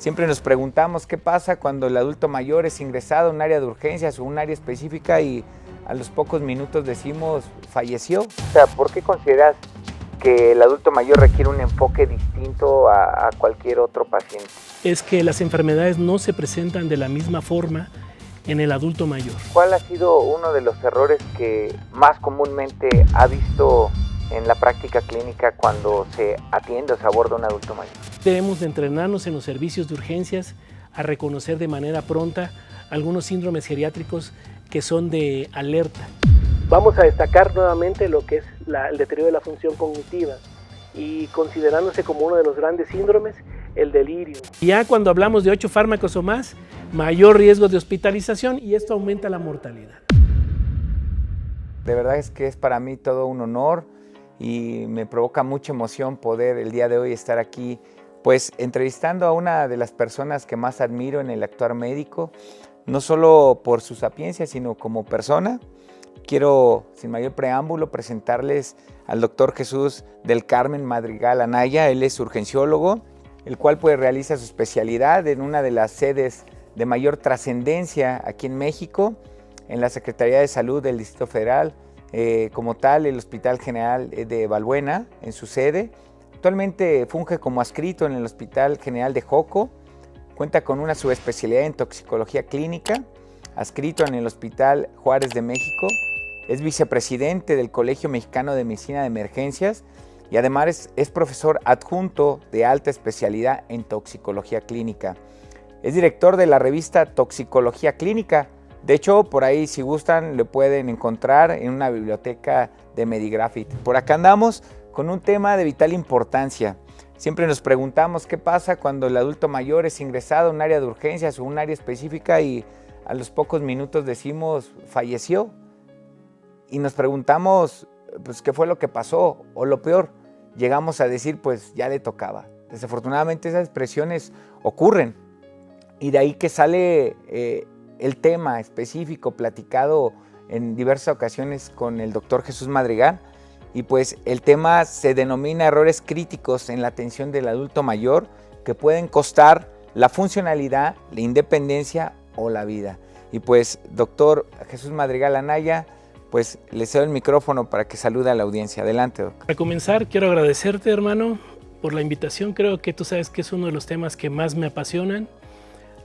Siempre nos preguntamos qué pasa cuando el adulto mayor es ingresado a un área de urgencias o un área específica y a los pocos minutos decimos falleció. O sea, ¿por qué consideras que el adulto mayor requiere un enfoque distinto a cualquier otro paciente? Es que las enfermedades no se presentan de la misma forma en el adulto mayor. ¿Cuál ha sido uno de los errores que más comúnmente ha visto en la práctica clínica cuando se atiende o se aborda un adulto mayor? Debemos de entrenarnos en los servicios de urgencias a reconocer de manera pronta algunos síndromes geriátricos que son de alerta. Vamos a destacar nuevamente lo que es el deterioro de la función cognitiva y considerándose como uno de los grandes síndromes, el delirio. Ya cuando hablamos de 8 fármacos o más, mayor riesgo de hospitalización y esto aumenta la mortalidad. De verdad es que es para mí todo un honor y me provoca mucha emoción poder el día de hoy estar aquí pues entrevistando a una de las personas que más admiro en el actuar médico, no solo por su sapiencia, sino como persona. Quiero, sin mayor preámbulo, presentarles al doctor Jesús del Carmen Madrigal Anaya. Él es urgenciólogo, el cual pues realiza su especialidad en una de las sedes de mayor trascendencia aquí en México, en la Secretaría de Salud del Distrito Federal, como tal el Hospital General de Balbuena, en su sede. Actualmente funge como adscrito en el Hospital General de Joco, cuenta con una subespecialidad en toxicología clínica, adscrito en el Hospital Juárez de México, es vicepresidente del Colegio Mexicano de Medicina de Emergencias y además es profesor adjunto de alta especialidad en toxicología clínica. Es director de la revista Toxicología Clínica. De hecho, por ahí, si gustan, lo pueden encontrar en una biblioteca de Medigraphic. Por acá andamos con un tema de vital importancia. Siempre nos preguntamos qué pasa cuando el adulto mayor es ingresado a un área de urgencias o un área específica y a los pocos minutos decimos falleció. Y nos preguntamos pues, qué fue lo que pasó o lo peor, llegamos a decir pues ya le tocaba. Desafortunadamente esas expresiones ocurren y de ahí que sale el tema específico platicado en diversas ocasiones con el doctor Jesús Madrigal y pues el tema se denomina errores críticos en la atención del adulto mayor que pueden costar la funcionalidad, la independencia o la vida. Y pues doctor Jesús Madrigal Anaya, pues le cedo el micrófono para que salude a la audiencia. Adelante, doctor. Para comenzar, quiero agradecerte, hermano, por la invitación. Creo que tú sabes que es uno de los temas que más me apasionan,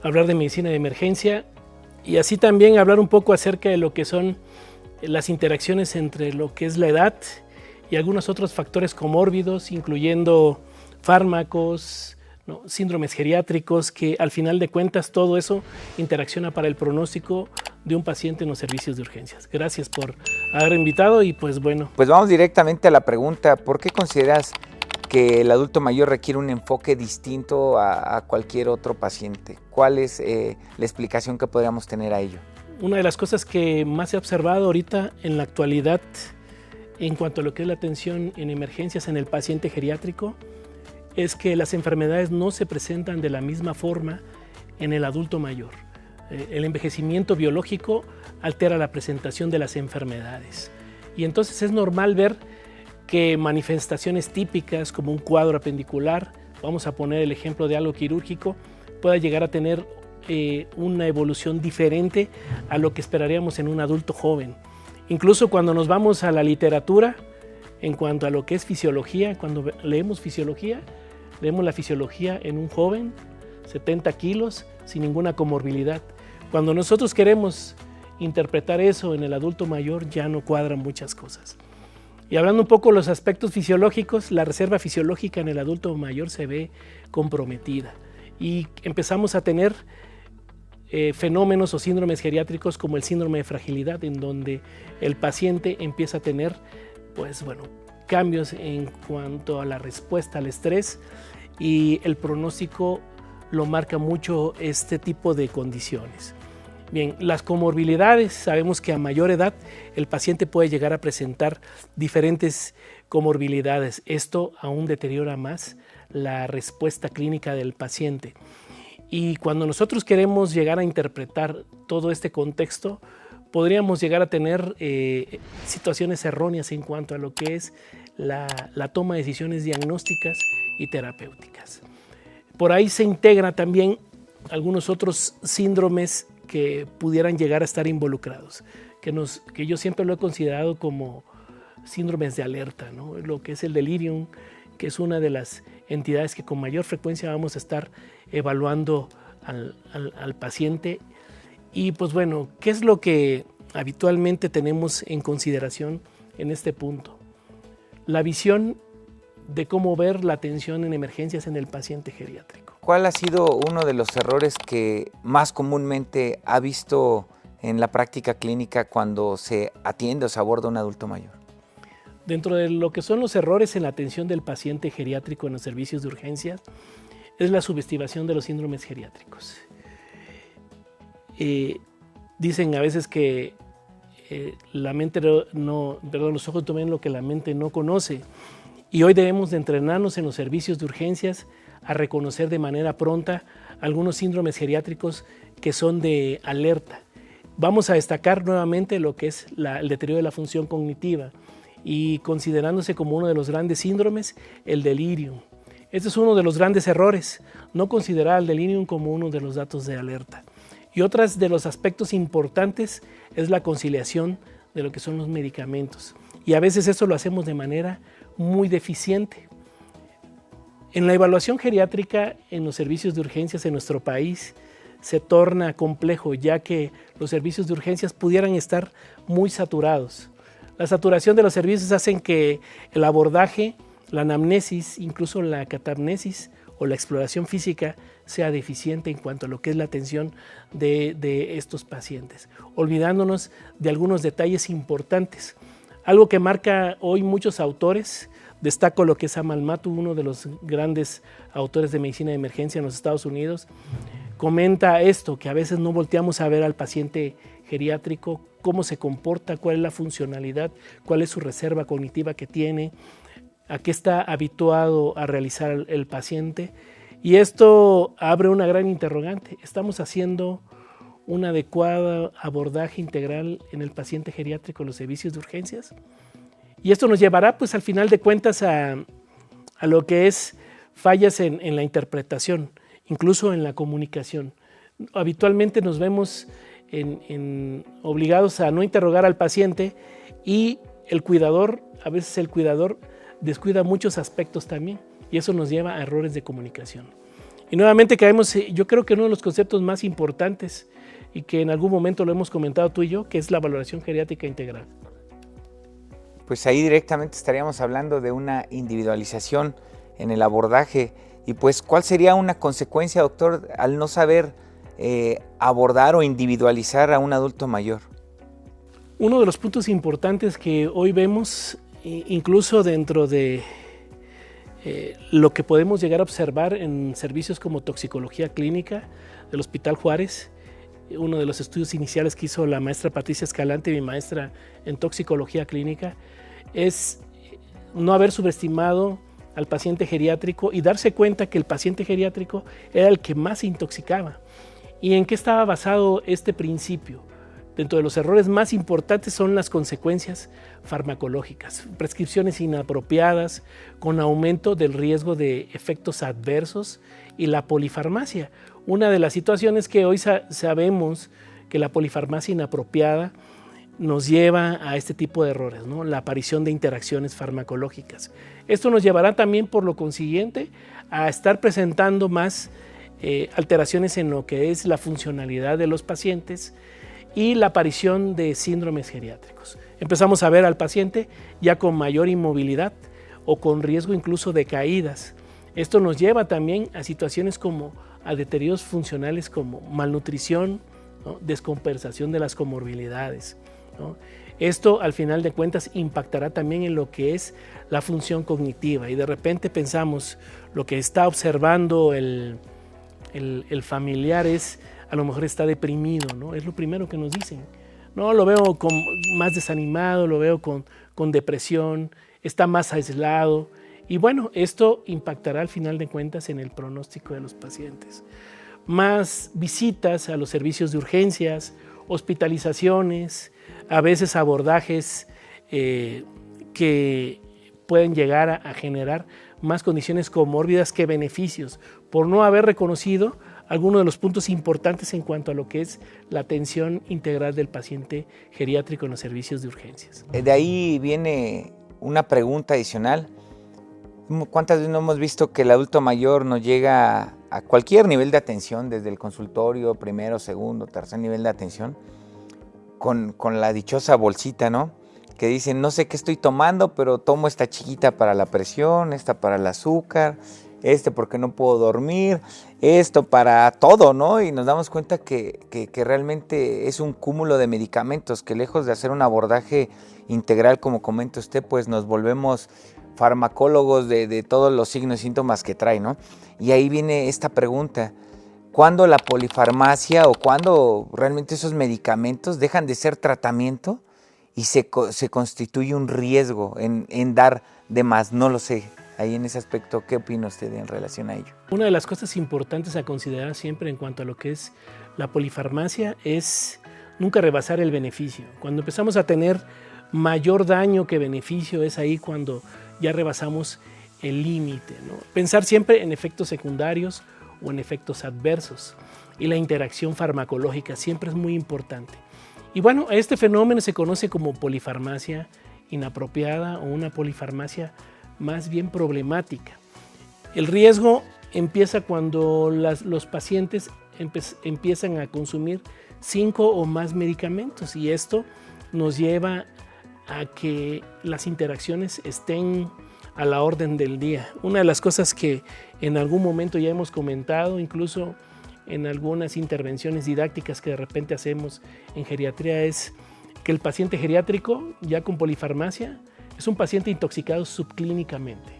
hablar de medicina de emergencia y así también hablar un poco acerca de lo que son las interacciones entre lo que es la edad y algunos otros factores comórbidos, incluyendo fármacos, ¿no? Síndromes geriátricos, que al final de cuentas todo eso interacciona para el pronóstico de un paciente en los servicios de urgencias. Gracias por haber invitado y pues bueno. Pues vamos directamente a la pregunta, ¿por qué consideras que el adulto mayor requiere un enfoque distinto a cualquier otro paciente? ¿Cuál es la explicación que podríamos tener a ello? Una de las cosas que más se ha observado ahorita en la actualidad en cuanto a lo que es la atención en emergencias en el paciente geriátrico es que las enfermedades no se presentan de la misma forma en el adulto mayor. El envejecimiento biológico altera la presentación de las enfermedades y entonces es normal ver que manifestaciones típicas como un cuadro apendicular, vamos a poner el ejemplo de algo quirúrgico, pueda llegar a tener una evolución diferente a lo que esperaríamos en un adulto joven. Incluso cuando nos vamos a la literatura, en cuanto a lo que es fisiología, cuando leemos la fisiología en un joven, 70 kilos, sin ninguna comorbilidad. Cuando nosotros queremos interpretar eso en el adulto mayor, ya no cuadran muchas cosas. Y hablando un poco de los aspectos fisiológicos, la reserva fisiológica en el adulto mayor se ve comprometida y empezamos a tener fenómenos o síndromes geriátricos como el síndrome de fragilidad, en donde el paciente empieza a tener cambios en cuanto a la respuesta al estrés y el pronóstico lo marca mucho este tipo de condiciones. Bien, las comorbilidades, sabemos que a mayor edad el paciente puede llegar a presentar diferentes comorbilidades. Esto aún deteriora más la respuesta clínica del paciente. Y cuando nosotros queremos llegar a interpretar todo este contexto, podríamos llegar a tener situaciones erróneas en cuanto a lo que es la toma de decisiones diagnósticas y terapéuticas. Por ahí se integra también algunos otros síndromes que pudieran llegar a estar involucrados, que yo siempre lo he considerado como síndromes de alerta, ¿no? Lo que es el delirium, que es una de las entidades que con mayor frecuencia vamos a estar evaluando al paciente. Y pues bueno, ¿qué es lo que habitualmente tenemos en consideración en este punto? La visión de cómo ver la atención en emergencias en el paciente geriátrico. ¿Cuál ha sido uno de los errores que más comúnmente ha visto en la práctica clínica cuando se atiende o se aborda un adulto mayor? Dentro de lo que son los errores en la atención del paciente geriátrico en los servicios de urgencias, es la subestimación de los síndromes geriátricos. Dicen a veces que los ojos no ven lo que la mente no conoce. Y hoy debemos de entrenarnos en los servicios de urgencias a reconocer de manera pronta algunos síndromes geriátricos que son de alerta. Vamos a destacar nuevamente lo que es el deterioro de la función cognitiva y considerándose como uno de los grandes síndromes, el delirium. Este es uno de los grandes errores, no considerar el delirium como uno de los datos de alerta. Y otros de los aspectos importantes es la conciliación de lo que son los medicamentos. Y a veces eso lo hacemos de manera muy deficiente. En la evaluación geriátrica en los servicios de urgencias en nuestro país se torna complejo, ya que los servicios de urgencias pudieran estar muy saturados. La saturación de los servicios hacen que el abordaje, la anamnesis, incluso la catamnesis o la exploración física sea deficiente en cuanto a lo que es la atención de estos pacientes, olvidándonos de algunos detalles importantes. Algo que marca hoy muchos autores, destaco lo que es Amal Mattu, uno de los grandes autores de medicina de emergencia en los Estados Unidos, comenta esto, que a veces no volteamos a ver al paciente geriátrico, cómo se comporta, cuál es la funcionalidad, cuál es su reserva cognitiva que tiene, a qué está habituado a realizar el paciente. Y esto abre una gran interrogante. ¿Estamos haciendo un adecuado abordaje integral en el paciente geriátrico en los servicios de urgencias? Y esto nos llevará, pues, al final de cuentas a lo que es fallas en la interpretación, incluso en la comunicación. Habitualmente nos vemos obligados a no interrogar al paciente y a veces el cuidador descuida muchos aspectos también y eso nos lleva a errores de comunicación. Y nuevamente caemos, yo creo que uno de los conceptos más importantes y que en algún momento lo hemos comentado tú y yo, que es la valoración geriátrica integral. Pues ahí directamente estaríamos hablando de una individualización en el abordaje. Y pues, ¿cuál sería una consecuencia, doctor, al no saber abordar o individualizar a un adulto mayor? Uno de los puntos importantes que hoy vemos, incluso dentro de lo que podemos llegar a observar en servicios como toxicología clínica del Hospital Juárez, uno de los estudios iniciales que hizo la maestra Patricia Escalante, mi maestra en toxicología clínica, es no haber subestimado al paciente geriátrico y darse cuenta que el paciente geriátrico era el que más se intoxicaba. ¿Y en qué estaba basado este principio? Dentro de los errores más importantes son las consecuencias farmacológicas, prescripciones inapropiadas con aumento del riesgo de efectos adversos y la polifarmacia. Una de las situaciones que hoy sabemos que la polifarmacia inapropiada nos lleva a este tipo de errores, ¿no? La aparición de interacciones farmacológicas. Esto nos llevará también, por lo consiguiente, a estar presentando más alteraciones en lo que es la funcionalidad de los pacientes y la aparición de síndromes geriátricos. Empezamos a ver al paciente ya con mayor inmovilidad o con riesgo incluso de caídas. Esto nos lleva también a situaciones como a deterioros funcionales como malnutrición, ¿no? Descompensación de las comorbilidades, ¿no? Esto al final de cuentas impactará también en lo que es la función cognitiva y de repente pensamos lo que está observando el familiar es a lo mejor está deprimido, ¿no? Es lo primero que nos dicen. No, lo veo más desanimado, lo veo con depresión, está más aislado. Y bueno, esto impactará al final de cuentas en el pronóstico de los pacientes. Más visitas a los servicios de urgencias, hospitalizaciones, a veces abordajes que pueden llegar a generar más condiciones comórbidas que beneficios, por no haber reconocido algunos de los puntos importantes en cuanto a lo que es la atención integral del paciente geriátrico en los servicios de urgencias. De ahí viene una pregunta adicional. ¿Cuántas veces no hemos visto que el adulto mayor nos llega a cualquier nivel de atención, desde el consultorio, primero, segundo, tercer nivel de atención, con la dichosa bolsita, ¿no? Que dicen, no sé qué estoy tomando, pero tomo esta chiquita para la presión, esta para el azúcar, porque no puedo dormir, esto para todo, ¿no? Y nos damos cuenta que realmente es un cúmulo de medicamentos que, lejos de hacer un abordaje integral, como comenta usted, pues nos volvemos farmacólogos de todos los signos y síntomas que trae, ¿no? Y ahí viene esta pregunta: ¿cuándo la polifarmacia o cuándo realmente esos medicamentos dejan de ser tratamiento y se constituye un riesgo en dar de más? No lo sé. Ahí en ese aspecto, ¿qué opina usted en relación a ello? Una de las cosas importantes a considerar siempre en cuanto a lo que es la polifarmacia es nunca rebasar el beneficio. Cuando empezamos a tener mayor daño que beneficio, es ahí cuando ya rebasamos el límite, ¿no? Pensar siempre en efectos secundarios o en efectos adversos, y la interacción farmacológica siempre es muy importante. Y bueno, este fenómeno se conoce como polifarmacia inapropiada o una polifarmacia más bien problemática. El riesgo empieza cuando los pacientes empiezan a consumir 5 o más medicamentos, y esto nos lleva a que las interacciones estén a la orden del día. Una de las cosas que en algún momento ya hemos comentado, incluso en algunas intervenciones didácticas que de repente hacemos en geriatría, es que el paciente geriátrico ya con polifarmacia es un paciente intoxicado subclínicamente.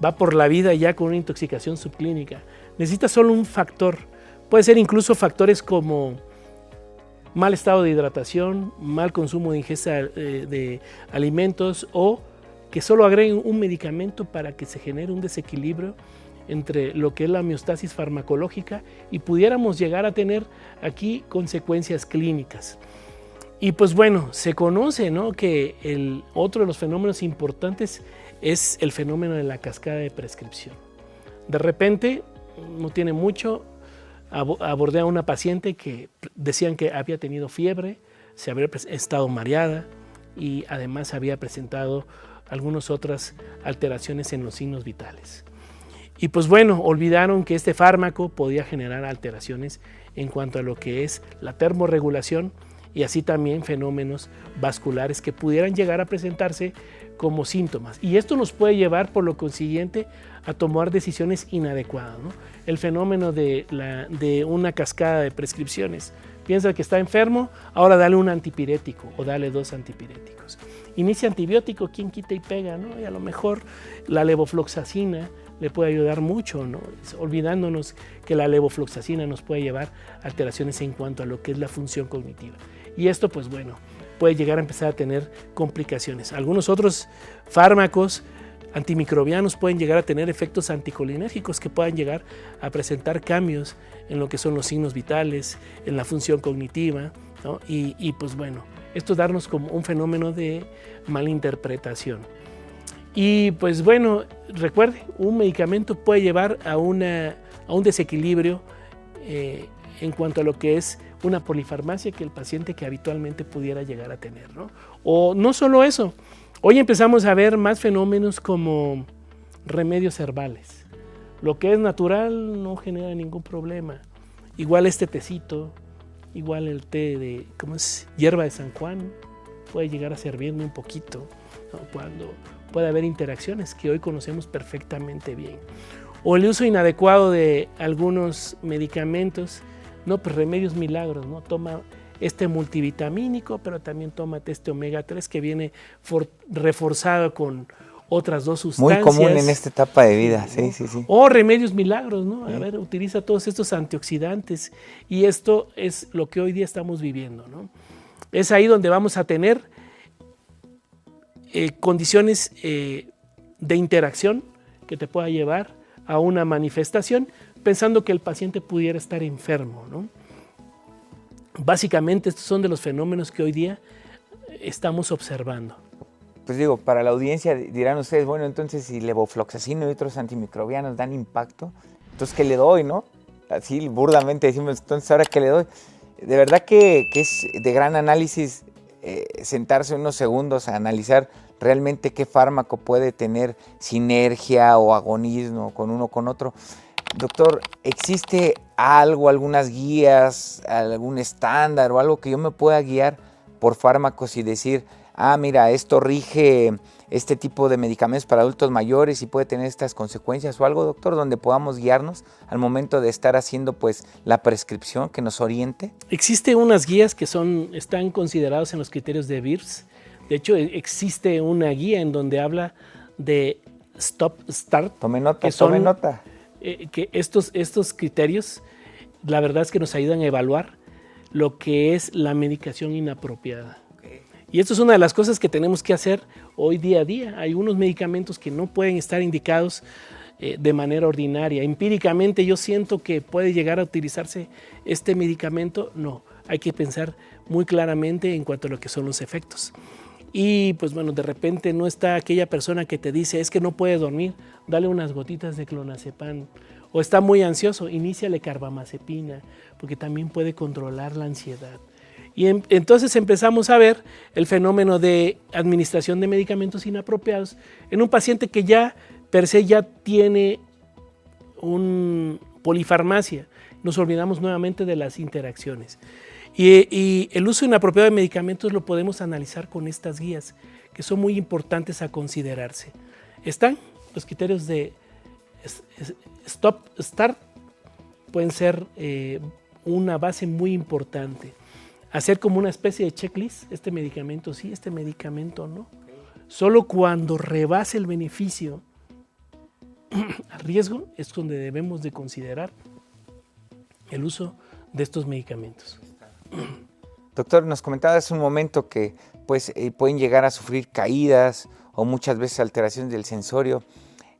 Va por la vida ya con una intoxicación subclínica. Necesita solo un factor. Puede ser incluso factores como mal estado de hidratación, mal consumo de ingesta de alimentos, o que solo agreguen un medicamento para que se genere un desequilibrio entre lo que es la homeostasis farmacológica y pudiéramos llegar a tener aquí consecuencias clínicas. Y pues bueno, se conoce, ¿no?, que otro de los fenómenos importantes es el fenómeno de la cascada de prescripción. De repente, no tiene mucho, abordé a una paciente que decían que había tenido fiebre, se había estado mareada y además había presentado algunas otras alteraciones en los signos vitales. Y pues bueno, olvidaron que este fármaco podía generar alteraciones en cuanto a lo que es la termorregulación y así también fenómenos vasculares que pudieran llegar a presentarse como síntomas. Y esto nos puede llevar, por lo consiguiente, a tomar decisiones inadecuadas, ¿no? El fenómeno de una cascada de prescripciones. Piensa que está enfermo, ahora dale un antipirético o dale 2 antipiréticos. Inicia antibiótico, ¿quién quita y pega, ¿no? Y a lo mejor la levofloxacina le puede ayudar mucho, ¿no? Olvidándonos que la levofloxacina nos puede llevar a alteraciones en cuanto a lo que es la función cognitiva. Y esto, pues bueno, puede llegar a empezar a tener complicaciones. Algunos otros fármacos antimicrobianos pueden llegar a tener efectos anticolinérgicos que puedan llegar a presentar cambios en lo que son los signos vitales, en la función cognitiva, ¿no? Y pues bueno, esto darnos como un fenómeno de malinterpretación. Y pues bueno, recuerde, un medicamento puede llevar a un desequilibrio en cuanto a lo que es una polifarmacia que el paciente que habitualmente pudiera llegar a tener, ¿no? O no solo eso, hoy empezamos a ver más fenómenos como remedios herbales. Lo que es natural no genera ningún problema. Igual este tecito, igual el té de hierba de San Juan, puede llegar a servirme un poquito, ¿no?, cuando puede haber interacciones que hoy conocemos perfectamente bien. O el uso inadecuado de algunos medicamentos, no, pues remedios milagros, ¿no? Toma este multivitamínico, pero también tómate este omega 3 que viene reforzado con otras 2 sustancias. Muy común en esta etapa de vida, ¿no? Sí. O remedios milagros, ¿no? A ver, utiliza todos estos antioxidantes, y esto es lo que hoy día estamos viviendo, ¿no? Es ahí donde vamos a tener condiciones de interacción que te pueda llevar a una manifestación pensando que el paciente pudiera estar enfermo, ¿no? Básicamente estos son de los fenómenos que hoy día estamos observando. pues digo, para la audiencia dirán ustedes, bueno, entonces si levofloxacino y otros antimicrobianos dan impacto, entonces ¿qué le doy, no? Así burdamente decimos, entonces ¿ahora qué le doy? De verdad que es de gran análisis sentarse unos segundos a analizar realmente qué fármaco puede tener sinergia o agonismo con uno con otro. Doctor, ¿existe algo, algunas guías, algún estándar o algo que yo me pueda guiar por fármacos y decir, ah, mira, esto rige este tipo de medicamentos para adultos mayores y puede tener estas consecuencias o algo, doctor, donde podamos guiarnos al momento de estar haciendo pues la prescripción que nos oriente? Existen unas guías que están consideradas en los criterios de VIRS. De hecho, existe una guía en donde habla de Stop Start. Tome nota, tome nota. Que estos criterios, la verdad es que nos ayudan a evaluar lo que es la medicación inapropiada. Okay. Y esto es una de las cosas que tenemos que hacer hoy día a día. Hay unos medicamentos que no pueden estar indicados de manera ordinaria. Empíricamente yo siento que puede llegar a utilizarse este medicamento. No, hay que pensar muy claramente en cuanto a lo que son los efectos. Y pues bueno, de repente no está aquella persona que te dice, es que no puede dormir, dale unas gotitas de clonazepam. O está muy ansioso, iníciale carbamazepina, porque también puede controlar la ansiedad. Y entonces empezamos a ver el fenómeno de administración de medicamentos inapropiados en un paciente que ya per se ya tiene un polifarmacia. Nos olvidamos nuevamente de las interacciones. Y el uso inapropiado de medicamentos lo podemos analizar con estas guías, que son muy importantes a considerarse. Están los criterios de Stop Start, pueden ser una base muy importante. Hacer como una especie de checklist, este medicamento sí, este medicamento no. Solo cuando rebase el beneficio al riesgo es donde debemos de considerar el uso de estos medicamentos. Doctor, nos comentaba hace un momento que pues, pueden llegar a sufrir caídas o muchas veces alteraciones del sensorio.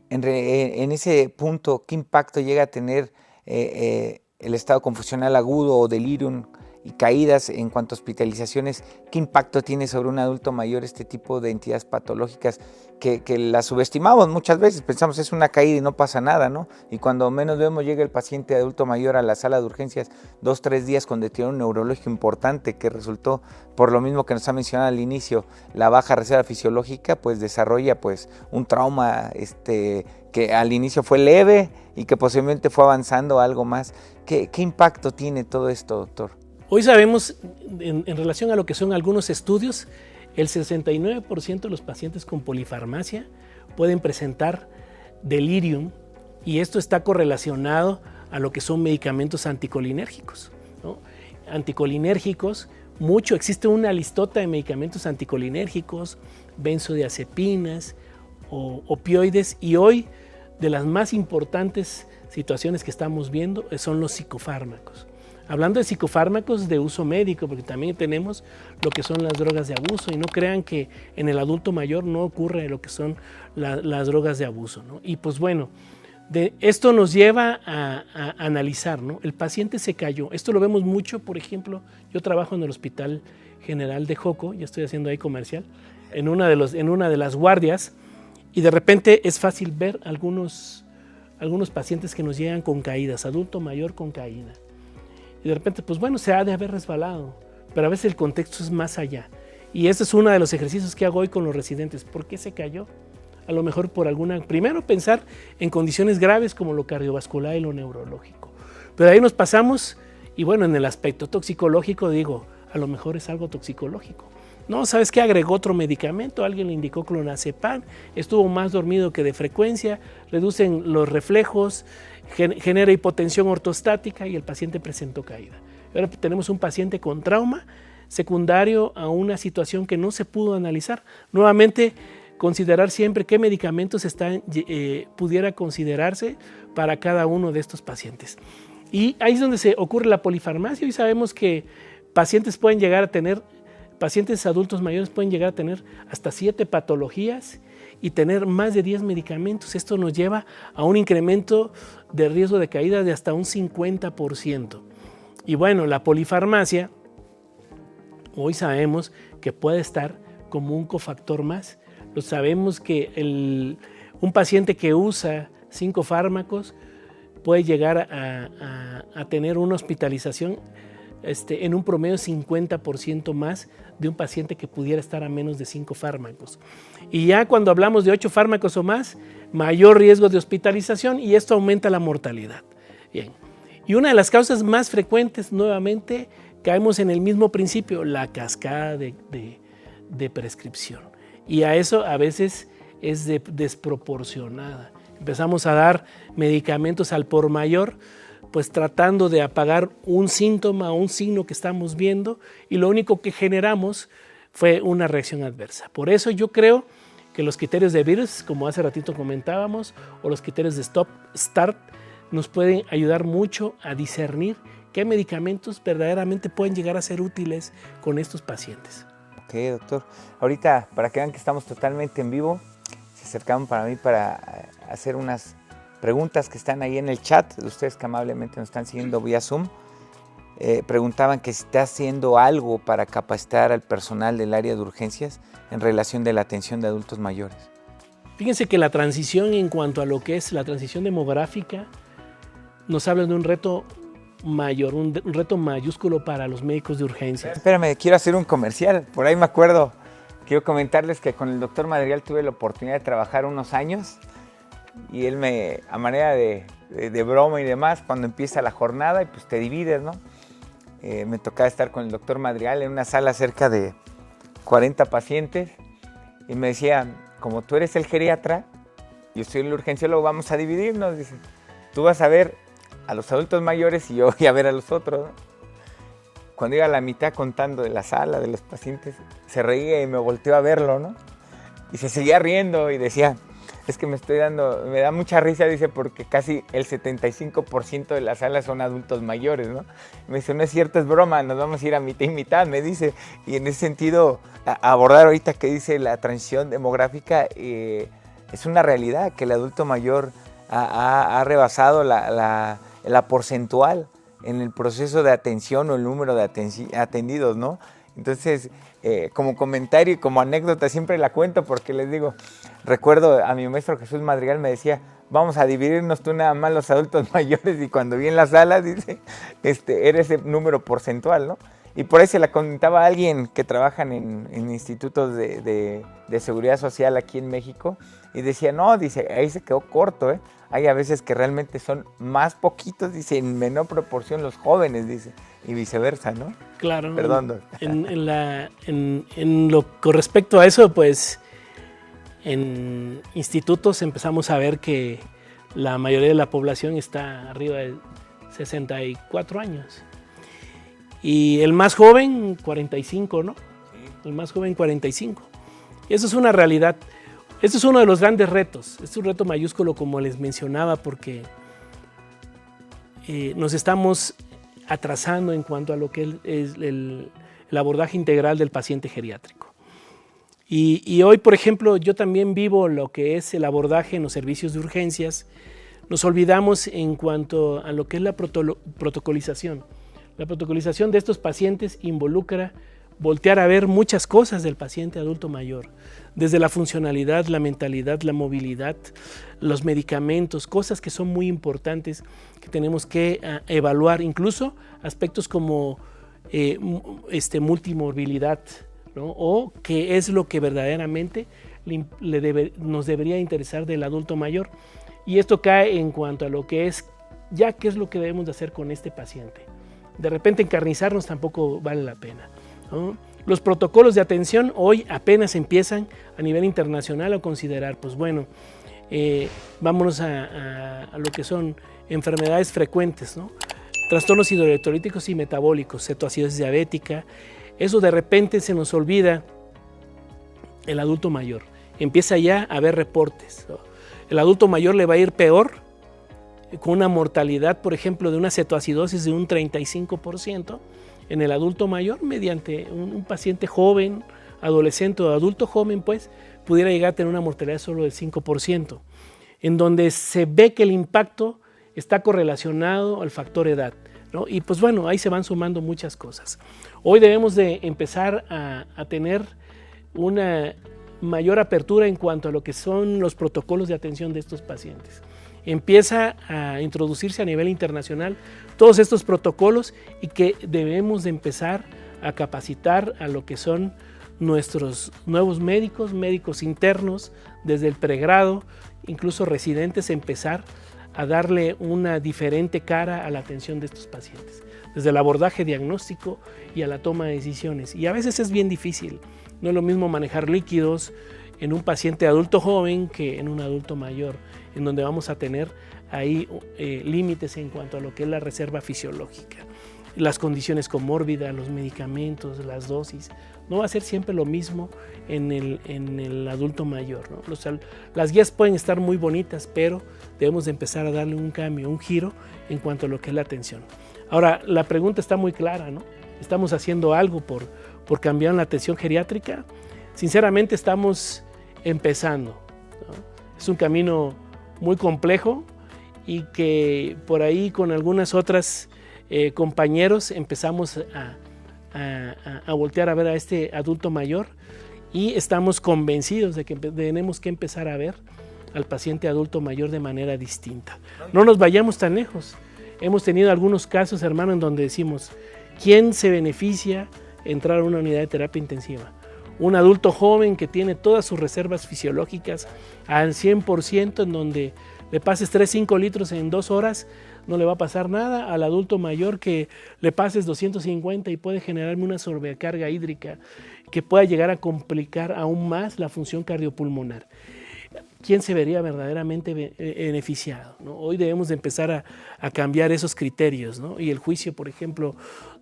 En ese punto, ¿qué impacto llega a tener el estado confusional agudo o delirium y caídas en cuanto a hospitalizaciones? ¿Qué impacto tiene sobre un adulto mayor este tipo de entidades patológicas que las subestimamos muchas veces? Pensamos es una caída y no pasa nada, ¿no? Y cuando menos vemos llega el paciente adulto mayor a la sala de urgencias 2-3 días con deterioro neurológico importante que resultó por lo mismo que nos ha mencionado al inicio, la baja reserva fisiológica, pues desarrolla pues un trauma que al inicio fue leve y que posiblemente fue avanzando a algo más. ¿Qué impacto tiene todo esto, doctor? Hoy sabemos, en relación a lo que son algunos estudios, el 69% de los pacientes con polifarmacia pueden presentar delirium y esto está correlacionado a lo que son medicamentos anticolinérgicos, ¿no? Anticolinérgicos, existe una listota de medicamentos anticolinérgicos, benzodiazepinas, opioides, y hoy de las más importantes situaciones que estamos viendo son los psicofármacos. Hablando de psicofármacos de uso médico, porque también tenemos lo que son las drogas de abuso, y no crean que en el adulto mayor no ocurre lo que son las drogas de abuso, ¿no? Y pues bueno, esto nos lleva a analizar, ¿no? El paciente se cayó. Esto lo vemos mucho, por ejemplo, yo trabajo en el Hospital General de Joco, ya estoy haciendo ahí comercial, en una de las guardias, y de repente es fácil ver algunos pacientes que nos llegan con caídas, adulto mayor con caída. Y de repente, pues bueno, se ha de haber resbalado, pero a veces el contexto es más allá. Y este es uno de los ejercicios que hago hoy con los residentes. ¿Por qué se cayó? A lo mejor por primero pensar en condiciones graves como lo cardiovascular y lo neurológico. Pero ahí nos pasamos, y bueno, en el aspecto toxicológico digo, a lo mejor es algo toxicológico. No, ¿sabes qué? Agregó otro medicamento, alguien le indicó clonazepam, estuvo más dormido que de frecuencia, reducen los reflejos, genera hipotensión ortostática y el paciente presentó caída. Ahora tenemos un paciente con trauma secundario a una situación que no se pudo analizar. Nuevamente, considerar siempre qué medicamentos pudiera considerarse para cada uno de estos pacientes. Y ahí es donde se ocurre la polifarmacia, y sabemos que pacientes adultos mayores pueden llegar a tener hasta 7 patologías y tener más de 10 medicamentos. Esto nos lleva a un incremento de riesgo de caída de hasta un 50%. Y bueno, la polifarmacia, hoy sabemos que puede estar como un cofactor más. Lo sabemos que un paciente que usa 5 fármacos puede llegar a tener una hospitalización en un promedio 50% más de un paciente que pudiera estar a menos de 5 fármacos. Y ya cuando hablamos de 8 fármacos o más, mayor riesgo de hospitalización y esto aumenta la mortalidad. Bien. Y una de las causas más frecuentes, nuevamente, caemos en el mismo principio, la cascada de prescripción. Y a eso a veces es desproporcionada. Empezamos a dar medicamentos al por mayor, pues tratando de apagar un síntoma o un signo que estamos viendo y lo único que generamos fue una reacción adversa. Por eso yo creo que los criterios de VIRS, como hace ratito comentábamos, o los criterios de Stop-Start, nos pueden ayudar mucho a discernir qué medicamentos verdaderamente pueden llegar a ser útiles con estos pacientes. Ok, doctor. Ahorita, para que vean que estamos totalmente en vivo, se acercaron para mí para hacer unas preguntas que están ahí en el chat, de ustedes que amablemente nos están siguiendo vía Zoom. Preguntaban que si está haciendo algo para capacitar al personal del área de urgencias en relación de la atención de adultos mayores. Fíjense que la transición en cuanto a lo que es la transición demográfica nos habla de un reto mayor, un reto mayúsculo para los médicos de urgencias. Espérame, quiero hacer un comercial, por ahí me acuerdo. Quiero comentarles que con el doctor Madrigal tuve la oportunidad de trabajar unos años y él a manera de broma y demás, cuando empieza la jornada y pues te divides, ¿no? Me tocaba estar con el doctor Madrigal en una sala cerca de 40 pacientes y me decía, como tú eres el geriatra, yo soy el urgenciólogo, vamos a dividirnos, dice, tú vas a ver a los adultos mayores y yo voy a ver a los otros, ¿no? Cuando iba a la mitad contando de la sala, de los pacientes, se reía y me volteó a verlo, ¿no? Y se seguía riendo y decía, es que me da mucha risa, dice, porque casi el 75% de la sala son adultos mayores, ¿no? Me dice, no es cierto, es broma, nos vamos a ir a mitad y mitad, me dice. Y en ese sentido, abordar ahorita que dice la transición demográfica, es una realidad que el adulto mayor ha rebasado la porcentual en el proceso de atención o el número de atendidos, ¿no? Entonces, como comentario y como anécdota siempre la cuento porque les digo, recuerdo a mi maestro Jesús Madrigal me decía, vamos a dividirnos tú nada más los adultos mayores y cuando vi en la sala, dice, era ese número porcentual, ¿no? Y por ahí se la comentaba a alguien que trabajan en institutos de seguridad social aquí en México y decía, no, dice, ahí se quedó corto, ¿eh? Hay a veces que realmente son más poquitos, dice, en menor proporción los jóvenes, dice, y viceversa, ¿no? Claro. Perdón, doctor. Con respecto a eso, pues, en institutos empezamos a ver que la mayoría de la población está arriba de 64 años. Y el más joven, 45, ¿no? Sí. El más joven, 45. Y eso es una realidad. Este es uno de los grandes retos. Este es un reto mayúsculo, como les mencionaba, porque nos estamos atrasando en cuanto a lo que es el abordaje integral del paciente geriátrico. Y hoy, por ejemplo, yo también vivo lo que es el abordaje en los servicios de urgencias. Nos olvidamos en cuanto a lo que es la protocolización. La protocolización de estos pacientes involucra voltear a ver muchas cosas del paciente adulto mayor, desde la funcionalidad, la mentalidad, la movilidad, los medicamentos, cosas que son muy importantes que tenemos que evaluar, incluso aspectos como multimorbilidad, ¿no? O qué es lo que verdaderamente nos debería interesar del adulto mayor. Y esto cae en cuanto a lo que es, ya qué es lo que debemos de hacer con este paciente. De repente encarnizarnos tampoco vale la pena, ¿no? Los protocolos de atención hoy apenas empiezan a nivel internacional a considerar, pues bueno, vámonos a lo que son enfermedades frecuentes, ¿no? Trastornos hidroelectrolíticos y metabólicos, cetoacidosis diabética. Eso de repente se nos olvida el adulto mayor. Empieza ya a haber reportes, ¿no? El adulto mayor le va a ir peor, con una mortalidad, por ejemplo, de una cetoacidosis de un 35% en el adulto mayor, mediante un paciente joven, adolescente o adulto joven, pues, pudiera llegar a tener una mortalidad solo del 5%, en donde se ve que el impacto está correlacionado al factor edad, ¿no? Y pues bueno, ahí se van sumando muchas cosas. Hoy debemos de empezar a tener mayor apertura en cuanto a lo que son los protocolos de atención de estos pacientes. Empieza a introducirse a nivel internacional todos estos protocolos y que debemos de empezar a capacitar a lo que son nuestros nuevos médicos internos, desde el pregrado, incluso residentes, empezar a darle una diferente cara a la atención de estos pacientes, desde el abordaje diagnóstico y a la toma de decisiones. Y a veces es bien difícil, no es lo mismo manejar líquidos en un paciente adulto joven que en un adulto mayor, en donde vamos a tener ahí límites en cuanto a lo que es la reserva fisiológica, las condiciones comórbidas, los medicamentos, las dosis. No va a ser siempre lo mismo en el adulto mayor, ¿no? Las guías pueden estar muy bonitas, pero debemos de empezar a darle un cambio, un giro en cuanto a lo que es la atención. Ahora, la pregunta está muy clara, ¿no? ¿Estamos haciendo algo por cambiar la atención geriátrica? Sinceramente estamos empezando, ¿no? Es un camino muy complejo y que por ahí con algunas otras compañeros empezamos a voltear a ver a este adulto mayor y estamos convencidos de que tenemos que empezar a ver al paciente adulto mayor de manera distinta. No nos vayamos tan lejos. Hemos tenido algunos casos, hermano, en donde decimos, ¿quién se beneficia entrar a una unidad de terapia intensiva? Un adulto joven que tiene todas sus reservas fisiológicas al 100%, en donde le pases 3-5 litros en 2 horas, no le va a pasar nada. Al adulto mayor que le pases 250 y puede generarme una sobrecarga hídrica que pueda llegar a complicar aún más la función cardiopulmonar. ¿Quién se vería verdaderamente beneficiado, ¿no? Hoy debemos de empezar a cambiar esos criterios, ¿no? Y el juicio, por ejemplo,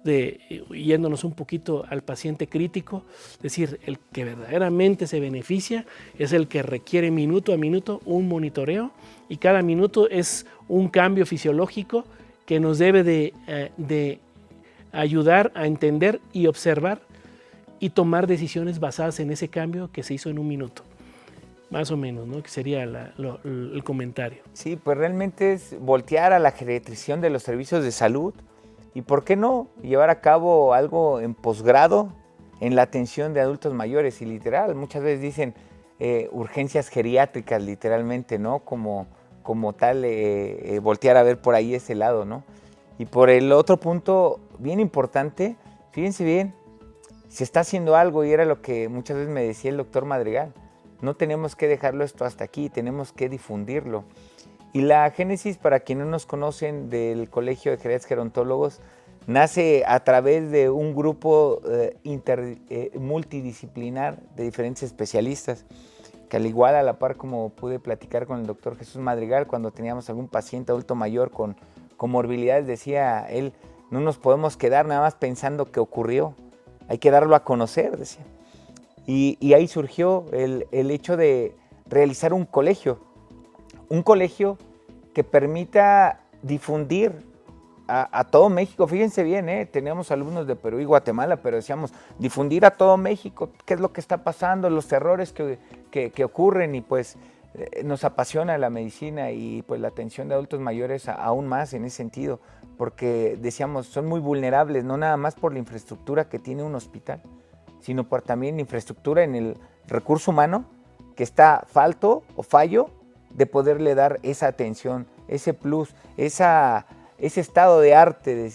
yéndonos un poquito al paciente crítico, es decir, el que verdaderamente se beneficia es el que requiere minuto a minuto un monitoreo, y cada minuto es un cambio fisiológico que nos debe de ayudar a entender y observar y tomar decisiones basadas en ese cambio que se hizo en un minuto. Más o menos, ¿no? Que sería el comentario. Sí, pues realmente es voltear a la geriatrización de los servicios de salud y, ¿por qué no?, llevar a cabo algo en posgrado en la atención de adultos mayores. Y literal, muchas veces dicen urgencias geriátricas, literalmente, ¿no? Como tal, voltear a ver por ahí ese lado, ¿no? Y por el otro punto, bien importante, fíjense bien, se está haciendo algo, y era lo que muchas veces me decía el doctor Madrigal. No tenemos que dejarlo esto hasta aquí, tenemos que difundirlo. Y la génesis, para quienes no nos conocen, del Colegio de Geriatras Gerontólogos, nace a través de un grupo multidisciplinar de diferentes especialistas, que al igual, a la par, como pude platicar con el doctor Jesús Madrigal, cuando teníamos algún paciente adulto mayor con comorbilidades, decía él, no nos podemos quedar nada más pensando que ocurrió, hay que darlo a conocer, decía. Y ahí surgió el hecho de realizar un colegio que permita difundir a todo México. Fíjense bien, teníamos alumnos de Perú y Guatemala, pero decíamos difundir a todo México qué es lo que está pasando, los errores que ocurren, y pues nos apasiona la medicina y pues la atención de adultos mayores aún más en ese sentido, porque decíamos, son muy vulnerables, no nada más por la infraestructura que tiene un hospital, sino por también infraestructura en el recurso humano que está falto o fallo de poderle dar esa atención, ese plus, ese estado de arte,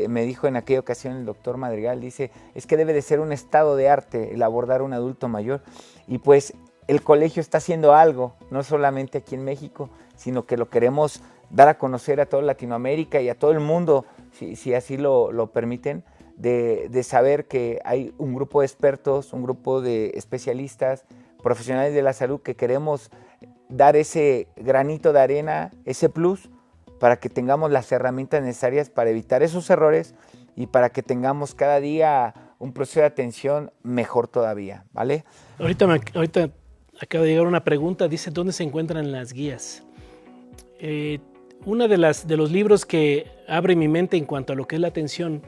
me dijo en aquella ocasión el doctor Madrigal, dice, es que debe de ser un estado de arte el abordar a un adulto mayor, y pues el colegio está haciendo algo, no solamente aquí en México, sino que lo queremos dar a conocer a toda Latinoamérica y a todo el mundo, si así lo permiten, de saber que hay un grupo de expertos, un grupo de especialistas, profesionales de la salud, que queremos dar ese granito de arena, ese plus, para que tengamos las herramientas necesarias para evitar esos errores y para que tengamos cada día un proceso de atención mejor todavía, ¿vale? Ahorita acaba de llegar una pregunta, dice, ¿dónde se encuentran las guías? Uno de los libros que abre mi mente en cuanto a lo que es la atención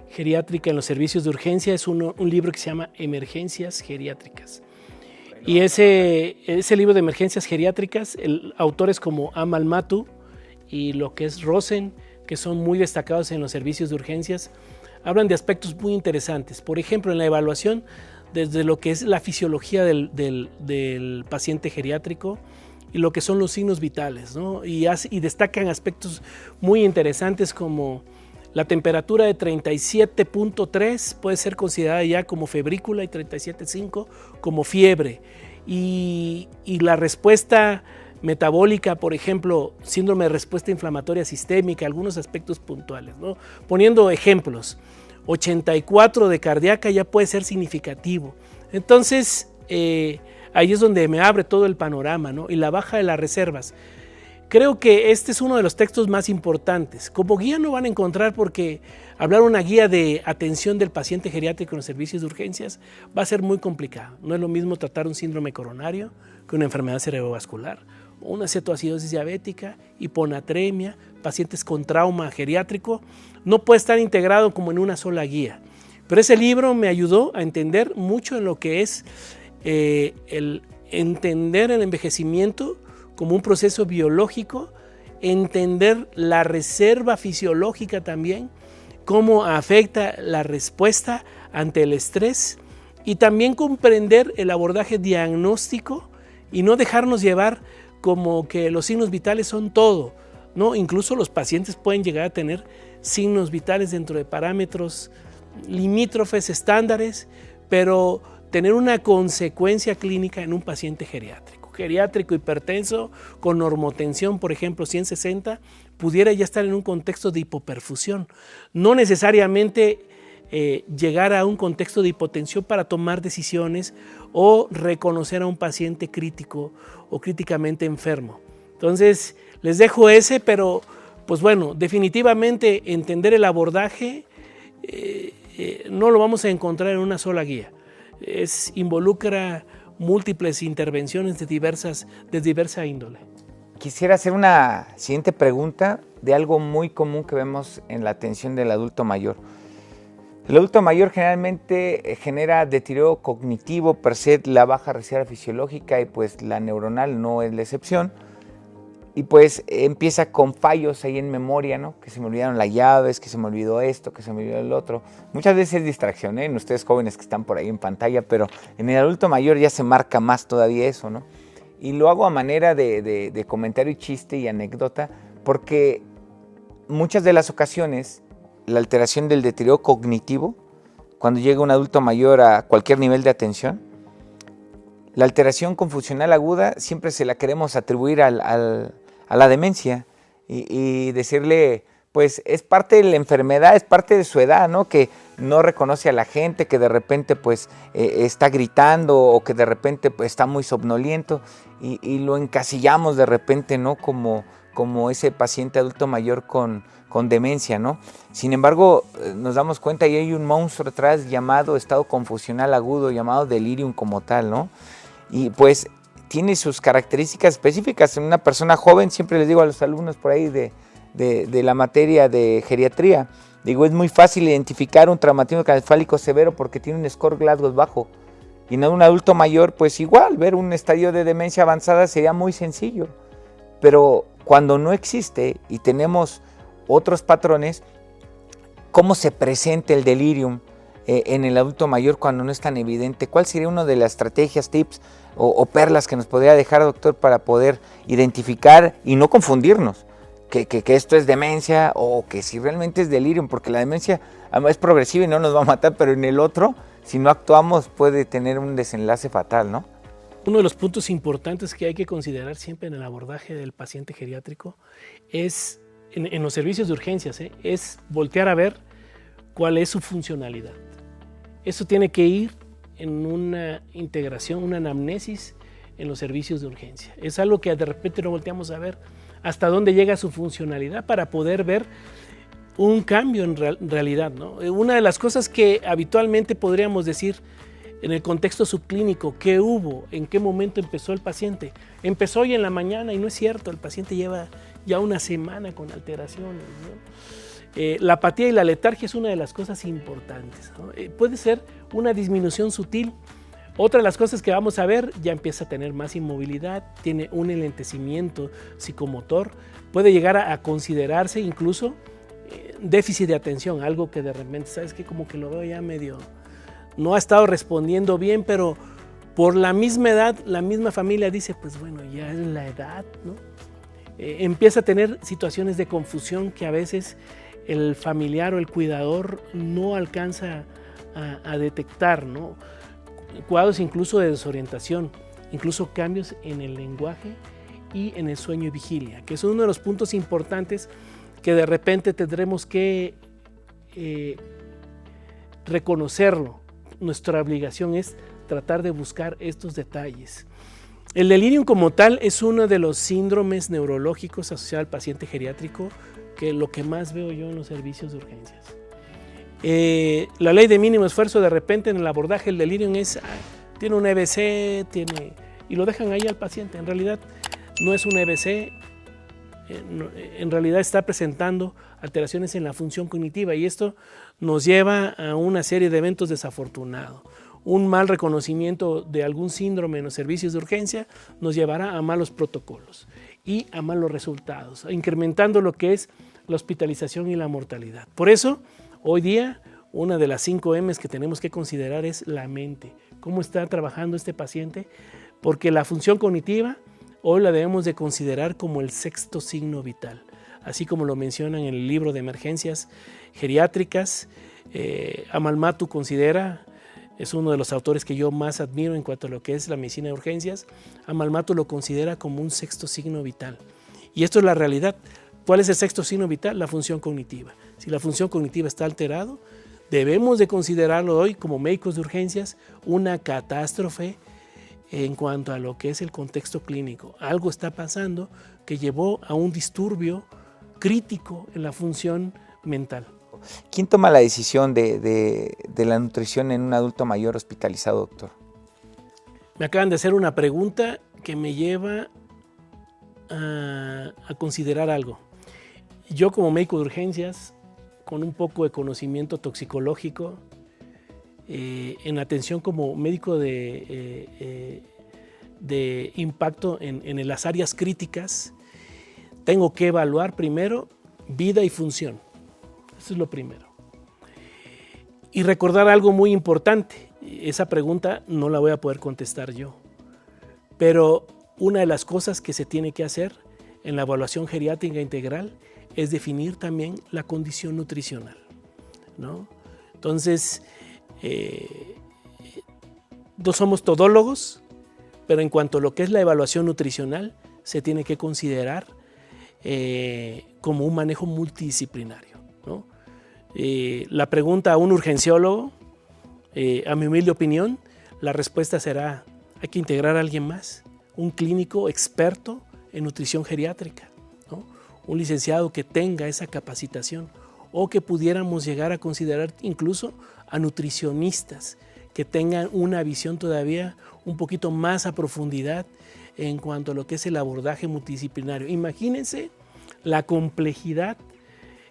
geriátrica en los servicios de urgencia es un libro que se llama Emergencias Geriátricas. Y ese libro de Emergencias Geriátricas, el autores como Amal Mattu y lo que es Rosen, que son muy destacados en los servicios de urgencias, hablan de aspectos muy interesantes. Por ejemplo, en la evaluación desde lo que es la fisiología del paciente geriátrico y lo que son los signos vitales, ¿no? Y destacan aspectos muy interesantes como la temperatura de 37.3 puede ser considerada ya como febrícula y 37.5 como fiebre. Y la respuesta metabólica, por ejemplo, síndrome de respuesta inflamatoria sistémica, algunos aspectos puntuales, ¿no? Poniendo ejemplos, 84 de cardíaca ya puede ser significativo. Entonces, ahí es donde me abre todo el panorama, ¿no? Y la baja de las reservas. Creo que este es uno de los textos más importantes. Como guía no van a encontrar, porque hablar una guía de atención del paciente geriátrico en los servicios de urgencias va a ser muy complicado. No es lo mismo tratar un síndrome coronario que una enfermedad cerebrovascular, una cetoacidosis diabética, hiponatremia, pacientes con trauma geriátrico. No puede estar integrado como en una sola guía. Pero ese libro me ayudó a entender mucho en lo que es el entender el envejecimiento como un proceso biológico, entender la reserva fisiológica también, cómo afecta la respuesta ante el estrés, y también comprender el abordaje diagnóstico y no dejarnos llevar como que los signos vitales son todo, ¿no? Incluso los pacientes pueden llegar a tener signos vitales dentro de parámetros limítrofes estándares, pero tener una consecuencia clínica en un paciente geriátrico hipertenso con normotensión, por ejemplo 160, pudiera ya estar en un contexto de hipoperfusión. No necesariamente llegar a un contexto de hipotensión para tomar decisiones o reconocer a un paciente crítico o críticamente enfermo. Entonces les dejo ese, pero pues bueno, definitivamente entender el abordaje no lo vamos a encontrar en una sola guía. Involucra múltiples intervenciones de diversa índole. Quisiera hacer una siguiente pregunta de algo muy común que vemos en la atención del adulto mayor. El adulto mayor generalmente genera deterioro cognitivo, per se la baja reserva fisiológica, y pues la neuronal no es la excepción. Y pues empieza con fallos ahí en memoria, ¿no? Que se me olvidaron las llaves, que se me olvidó esto, que se me olvidó el otro. Muchas veces es distracción, en ustedes jóvenes que están por ahí en pantalla, pero en el adulto mayor ya se marca más todavía eso, ¿no? Y lo hago a manera de comentario y chiste y anécdota, porque muchas de las ocasiones la alteración del deterioro cognitivo, cuando llega un adulto mayor a cualquier nivel de atención, la alteración confusional aguda siempre se la queremos atribuir a la demencia y decirle, pues es parte de la enfermedad, es parte de su edad, ¿no? Que no reconoce a la gente, que de repente pues está gritando, o que de repente pues, está muy somnoliento, y lo encasillamos de repente, ¿no? Como ese paciente adulto mayor con demencia, ¿no? Sin embargo, nos damos cuenta y hay un monstruo atrás llamado estado confusional agudo, llamado delirium como tal, ¿no? Y pues tiene sus características específicas. En una persona joven, siempre les digo a los alumnos por ahí de la materia de geriatría, digo, es muy fácil identificar un traumatismo encefálico severo porque tiene un score Glasgow bajo. Y en un adulto mayor, pues igual, ver un estadio de demencia avanzada sería muy sencillo. Pero cuando no existe y tenemos otros patrones, ¿cómo se presenta el delirium en el adulto mayor cuando no es tan evidente? ¿Cuál sería una de las estrategias, tips o perlas que nos podría dejar, doctor, para poder identificar y no confundirnos que esto es demencia o que si realmente es delirium? Porque la demencia es progresiva y no nos va a matar, pero en el otro, si no actuamos, puede tener un desenlace fatal, ¿no? Uno de los puntos importantes que hay que considerar siempre en el abordaje del paciente geriátrico es, en los servicios de urgencias, es voltear a ver cuál es su funcionalidad. Eso tiene que ir en una integración, una anamnesis en los servicios de urgencia. Es algo que de repente no volteamos a ver hasta dónde llega su funcionalidad para poder ver un cambio en realidad, ¿no? Una de las cosas que habitualmente podríamos decir en el contexto subclínico, ¿qué hubo? ¿En qué momento empezó el paciente? Empezó hoy en la mañana, y no es cierto, el paciente lleva ya una semana con alteraciones, ¿no? La apatía y la letargia es una de las cosas importantes, ¿no? Puede ser una disminución sutil. Otra de las cosas que vamos a ver, ya empieza a tener más inmovilidad, tiene un enlentecimiento psicomotor, puede llegar a considerarse incluso déficit de atención, algo que de repente, ¿sabes qué? Como que lo veo ya medio, no ha estado respondiendo bien, pero por la misma edad, la misma familia dice, pues bueno, ya es la edad, ¿no? Empieza a tener situaciones de confusión que a veces el familiar o el cuidador no alcanza a detectar, ¿no? Cuadros incluso de desorientación, incluso cambios en el lenguaje y en el sueño y vigilia, que es uno de los puntos importantes que de repente tendremos que reconocerlo. Nuestra obligación es tratar de buscar estos detalles. El delirium como tal es uno de los síndromes neurológicos asociados al paciente geriátrico, que lo que más veo yo en los servicios de urgencias. La ley de mínimo esfuerzo, de repente en el abordaje el delirium es, tiene un EBC, y lo dejan ahí al paciente. En realidad no es un EBC, en realidad está presentando alteraciones en la función cognitiva, y esto nos lleva a una serie de eventos desafortunados. Un mal reconocimiento de algún síndrome en los servicios de urgencia nos llevará a malos protocolos y a malos resultados, incrementando lo que es la hospitalización y la mortalidad. Por eso, hoy día, una de las 5 M's que tenemos que considerar es la mente. ¿Cómo está trabajando este paciente? Porque la función cognitiva hoy la debemos de considerar como el 6º signo vital, así como lo mencionan en el libro de emergencias geriátricas. Amal Mattu considera, es uno de los autores que yo más admiro en cuanto a lo que es la medicina de urgencias. Amal Mattu lo considera como un 6º signo vital. Y esto es la realidad. ¿Cuál es el 6º signo vital? La función cognitiva. Si la función cognitiva está alterada, debemos de considerarlo hoy como médicos de urgencias una catástrofe en cuanto a lo que es el contexto clínico. Algo está pasando que llevó a un disturbio crítico en la función mental. ¿Quién toma la decisión de la nutrición en un adulto mayor hospitalizado, doctor? Me acaban de hacer una pregunta que me lleva a considerar algo. Yo, como médico de urgencias, con un poco de conocimiento toxicológico, en atención como médico de impacto en las áreas críticas, tengo que evaluar primero vida y función. Eso es lo primero. Y recordar algo muy importante. Esa pregunta no la voy a poder contestar yo. Pero una de las cosas que se tiene que hacer en la evaluación geriátrica integral es definir también la condición nutricional, ¿no? Entonces, no somos todólogos, pero en cuanto a lo que es la evaluación nutricional, se tiene que considerar como un manejo multidisciplinario, ¿no? La pregunta a un urgenciólogo, a mi humilde opinión, la respuesta será: hay que integrar a alguien más, un clínico experto en nutrición geriátrica, ¿no? Un licenciado que tenga esa capacitación, o que pudiéramos llegar a considerar incluso a nutricionistas que tengan una visión todavía un poquito más a profundidad en cuanto a lo que es el abordaje multidisciplinario. Imagínense la complejidad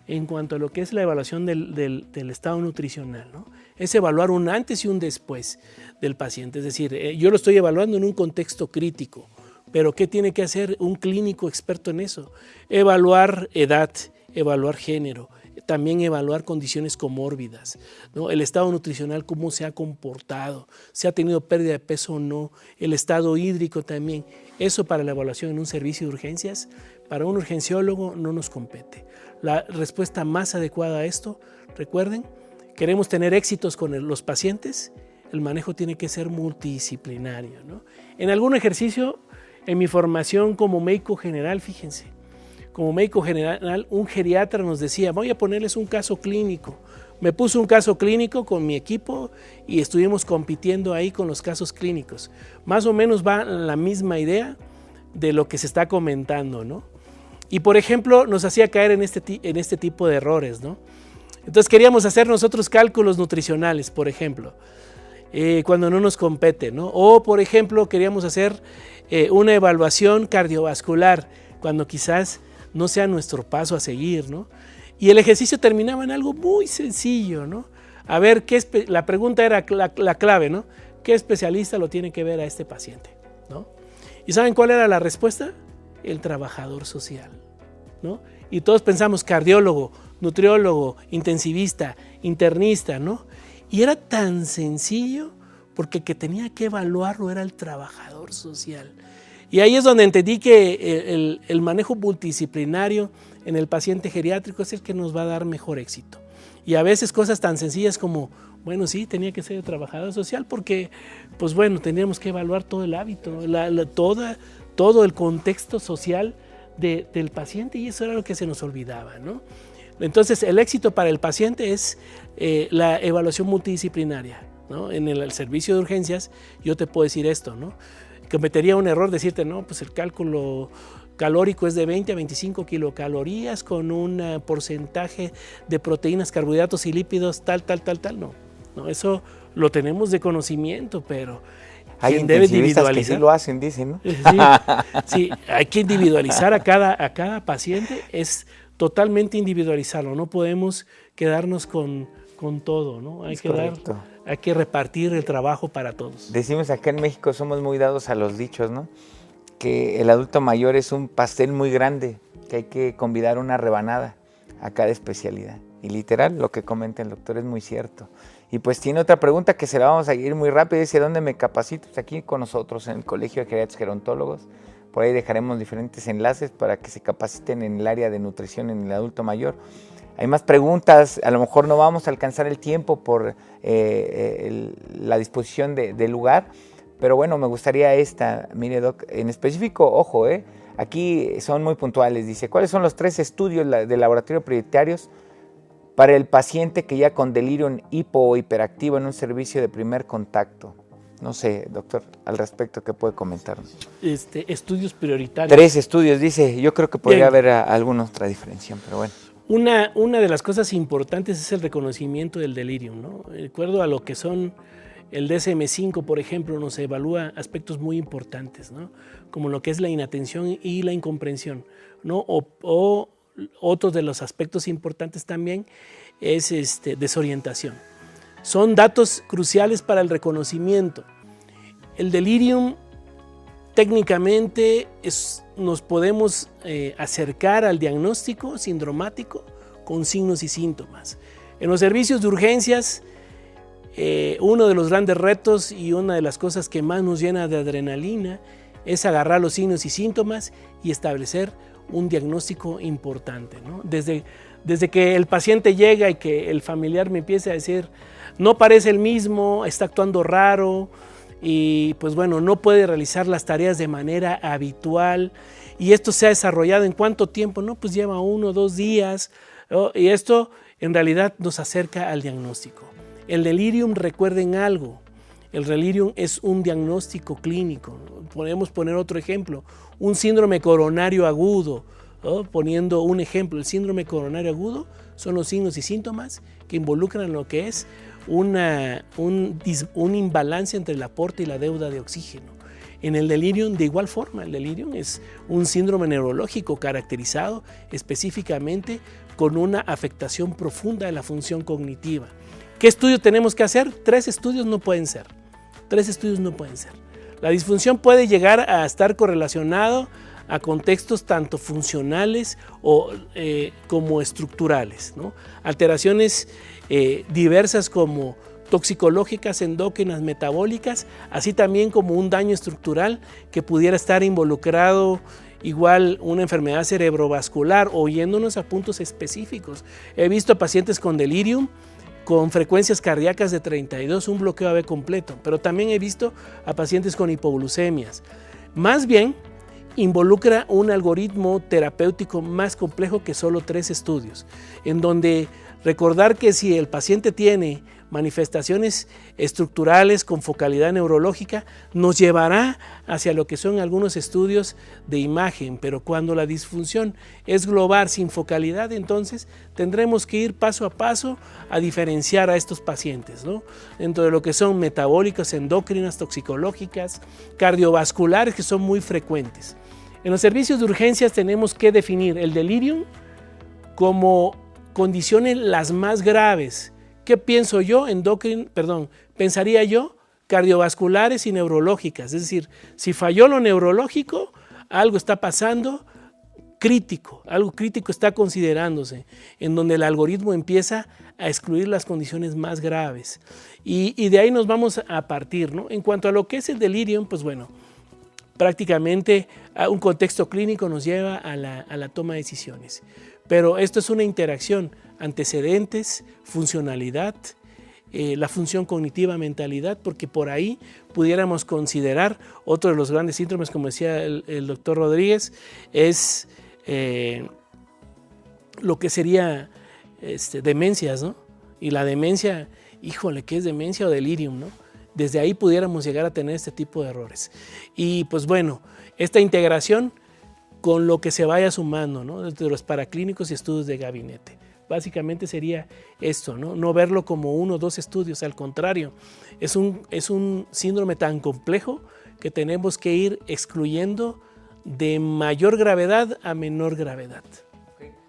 en cuanto a lo que es la evaluación del estado nutricional, ¿no? Es evaluar un antes y un después del paciente. Es decir, yo lo estoy evaluando en un contexto crítico, pero ¿qué tiene que hacer un clínico experto en eso? Evaluar edad, evaluar género, también evaluar condiciones comórbidas, ¿no? El estado nutricional, cómo se ha comportado, si ha tenido pérdida de peso o no, el estado hídrico también. Eso para la evaluación en un servicio de urgencias, para un urgenciólogo no nos compete. La respuesta más adecuada a esto, recuerden, queremos tener éxitos con los pacientes, el manejo tiene que ser multidisciplinario, ¿no? En algún ejercicio, en mi formación como médico general, fíjense, como médico general, un geriatra nos decía: voy a ponerles un caso clínico. Me puso un caso clínico con mi equipo y estuvimos compitiendo ahí con los casos clínicos. Más o menos va la misma idea de lo que se está comentando, ¿no? Y por ejemplo, nos hacía caer en este tipo de errores, ¿no? Entonces queríamos hacer nosotros cálculos nutricionales, por ejemplo, cuando no nos compete, ¿no? O por ejemplo, queríamos hacer una evaluación cardiovascular, cuando quizás no sea nuestro paso a seguir, ¿no? Y el ejercicio terminaba en algo muy sencillo, ¿no? A ver, la pregunta era la clave, ¿no? ¿Qué especialista lo tiene que ver a este paciente, ¿no? ¿Y saben cuál era la respuesta? El trabajador social, ¿no? Y todos pensamos cardiólogo, nutriólogo, intensivista, internista, ¿no? Y era tan sencillo porque el que tenía que evaluarlo era el trabajador social. Y ahí es donde entendí que el manejo multidisciplinario en el paciente geriátrico es el que nos va a dar mejor éxito. Y a veces cosas tan sencillas como, bueno, sí, tenía que ser el trabajador social porque, pues bueno, teníamos que evaluar todo el hábito, todo el contexto social del paciente, y eso era lo que se nos olvidaba, ¿no? Entonces, el éxito para el paciente es la evaluación multidisciplinaria, ¿no? En el servicio de urgencias yo te puedo decir esto, ¿no? Cometería un error decirte, no, pues el cálculo calórico es de 20 a 25 kilocalorías con un porcentaje de proteínas, carbohidratos y lípidos tal. No, eso lo tenemos de conocimiento, pero hay intensivistas que sí lo hacen, dicen, ¿no? Sí, hay que individualizar a cada paciente, es totalmente individualizarlo, no podemos quedarnos con todo, ¿no? Hay que repartir el trabajo para todos. Decimos acá en México, somos muy dados a los dichos, ¿no? Que el adulto mayor es un pastel muy grande, que hay que convidar una rebanada a cada especialidad. Y literal, lo que comenta el doctor es muy cierto. Y pues tiene otra pregunta que se la vamos a ir muy rápido. Dice, ¿dónde me capacito? Pues aquí con nosotros en el Colegio de Geriatras Gerontólogos. Por ahí dejaremos diferentes enlaces para que se capaciten en el área de nutrición en el adulto mayor. Hay más preguntas, a lo mejor no vamos a alcanzar el tiempo por la disposición del lugar, pero bueno, me gustaría esta, mire doc, en específico, ojo, aquí son muy puntuales, dice, ¿cuáles son los 3 estudios de laboratorio prioritarios para el paciente que ya con delirium hipo o hiperactivo en un servicio de primer contacto? No sé, doctor, al respecto, ¿qué puede comentarnos? Estudios prioritarios. 3 estudios, dice, yo creo que podría haber alguna otra diferencia, pero bueno. Una de las cosas importantes es el reconocimiento del delirium, ¿no? De acuerdo a lo que son el DSM-5, por ejemplo, nos evalúa aspectos muy importantes, ¿no? Como lo que es la inatención y la incomprensión, ¿no? O otro de los aspectos importantes también es desorientación. Son datos cruciales para el reconocimiento. El delirium técnicamente nos podemos acercar al diagnóstico sindromático con signos y síntomas. En los servicios de urgencias, uno de los grandes retos y una de las cosas que más nos llena de adrenalina es agarrar los signos y síntomas y establecer un diagnóstico importante, ¿no? Desde que el paciente llega y que el familiar me empiece a decir, no parece el mismo, está actuando raro, y pues bueno, no puede realizar las tareas de manera habitual, y esto se ha desarrollado ¿en cuánto tiempo? No, pues lleva 1 o 2 días, ¿no? Y esto en realidad nos acerca al diagnóstico. El delirium, recuerden algo, el delirium es un diagnóstico clínico. Podemos poner otro ejemplo, un síndrome coronario agudo, ¿no? Poniendo un ejemplo, el síndrome coronario agudo son los signos y síntomas que involucran lo que es un imbalance entre el aporte y la deuda de oxígeno. En el delirium, de igual forma, el delirium es un síndrome neurológico caracterizado específicamente con una afectación profunda de la función cognitiva. ¿Qué estudio tenemos que hacer? 3 estudios no pueden ser. 3 estudios no pueden ser. La disfunción puede llegar a estar correlacionado a contextos tanto funcionales como estructurales, ¿no? Alteraciones diversas como toxicológicas, endócrinas, metabólicas, así también como un daño estructural que pudiera estar involucrado, igual una enfermedad cerebrovascular, o yéndonos a puntos específicos. He visto pacientes con delirium con frecuencias cardíacas de 32, un bloqueo AV completo, pero también he visto a pacientes con hipoglucemias. Más bien, involucra un algoritmo terapéutico más complejo que solo 3 estudios, en donde recordar que si el paciente tiene manifestaciones estructurales con focalidad neurológica, nos llevará hacia lo que son algunos estudios de imagen, pero cuando la disfunción es global sin focalidad, entonces tendremos que ir paso a paso a diferenciar a estos pacientes, ¿no? Dentro de lo que son metabólicas, endócrinas, toxicológicas, cardiovasculares, que son muy frecuentes. En los servicios de urgencias tenemos que definir el delirium como condiciones las más graves. ¿Qué pienso yo? Pensaría yo cardiovasculares y neurológicas. Es decir, si falló lo neurológico, algo está pasando algo crítico está considerándose, en donde el algoritmo empieza a excluir las condiciones más graves. Y de ahí nos vamos a partir, ¿no? En cuanto a lo que es el delirium, pues bueno, prácticamente un contexto clínico nos lleva a la toma de decisiones. Pero esto es una interacción, antecedentes, funcionalidad, la función cognitiva, mentalidad, porque por ahí pudiéramos considerar otro de los grandes síndromes, como decía el doctor Rodríguez, es lo que sería demencias, ¿no? Y la demencia, híjole, ¿qué es demencia o delirium, no? Desde ahí pudiéramos llegar a tener este tipo de errores. Y pues bueno, esta integración con lo que se vaya sumando, ¿no? Desde los paraclínicos y estudios de gabinete. Básicamente sería esto, ¿no? No verlo como 1 o 2 estudios, al contrario, es un síndrome tan complejo que tenemos que ir excluyendo de mayor gravedad a menor gravedad.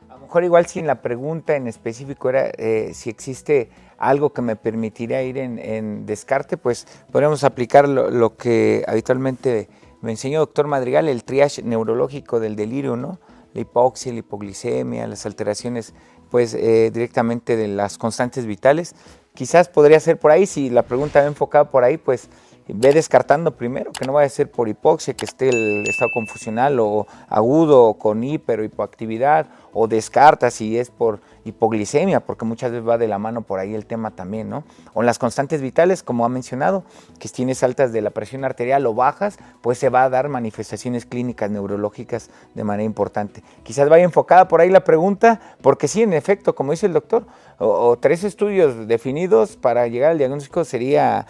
A lo mejor igual si en la pregunta en específico era si existe algo que me permitiría ir en descarte, pues podríamos aplicar lo que habitualmente me enseñó el doctor Madrigal, el triage neurológico del delirio, ¿no? La hipoxia, la hipoglicemia, las alteraciones pues directamente de las constantes vitales. Quizás podría ser por ahí, si la pregunta va enfocada por ahí, pues ve descartando primero, que no vaya a ser por hipoxia, que esté el estado confusional o agudo o con hiper o hipoactividad, o descarta si es por hipoglicemia, porque muchas veces va de la mano por ahí el tema también, ¿no? O en las constantes vitales, como ha mencionado, que si tienes altas de la presión arterial o bajas, pues se va a dar manifestaciones clínicas neurológicas de manera importante. Quizás vaya enfocada por ahí la pregunta, porque sí, en efecto, como dice el doctor, o 3 estudios definidos para llegar al diagnóstico sería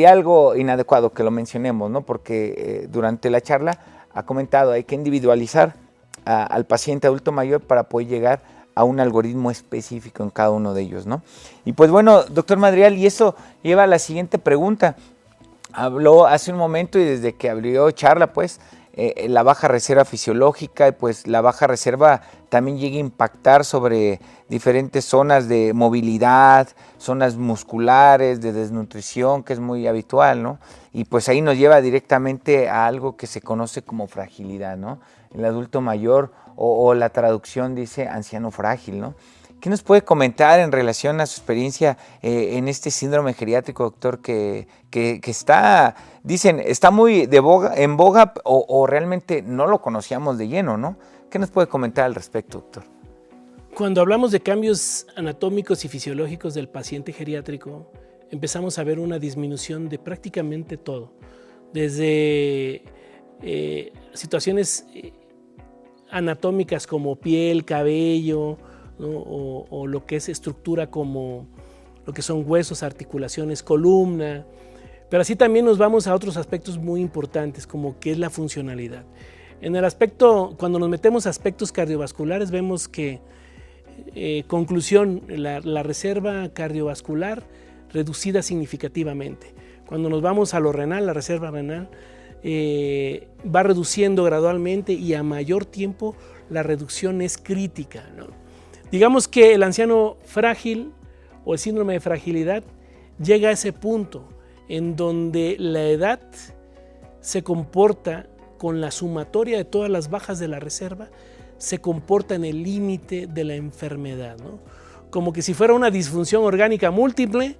algo inadecuado que lo mencionemos, ¿no? Porque durante la charla ha comentado, hay que individualizar al paciente adulto mayor para poder llegar a un algoritmo específico en cada uno de ellos, ¿no? Y pues bueno, doctor Madrigal, y eso lleva a la siguiente pregunta. Habló hace un momento y desde que abrió charla, pues, la baja reserva fisiológica, y pues la baja reserva también llega a impactar sobre diferentes zonas de movilidad, zonas musculares, de desnutrición, que es muy habitual, ¿no? Y pues ahí nos lleva directamente a algo que se conoce como fragilidad, ¿no? El adulto mayor o la traducción dice anciano frágil, ¿no? ¿Qué nos puede comentar en relación a su experiencia en este síndrome geriátrico, doctor, que está, dicen, está muy en boga o realmente no lo conocíamos de lleno, ¿no? ¿Qué nos puede comentar al respecto, doctor? Cuando hablamos de cambios anatómicos y fisiológicos del paciente geriátrico, empezamos a ver una disminución de prácticamente todo, desde situaciones anatómicas como piel, cabello, ¿no? o lo que es estructura como lo que son huesos, articulaciones, columna, pero así también nos vamos a otros aspectos muy importantes como que es la funcionalidad. En el aspecto, cuando nos metemos a aspectos cardiovasculares, vemos que, conclusión, la reserva cardiovascular reducida significativamente. Cuando nos vamos a lo renal, la reserva renal va reduciendo gradualmente y a mayor tiempo la reducción es crítica, ¿no? Digamos que el anciano frágil o el síndrome de fragilidad llega a ese punto en donde la edad se comporta con la sumatoria de todas las bajas de la reserva, se comporta en el límite de la enfermedad, ¿no? Como que si fuera una disfunción orgánica múltiple,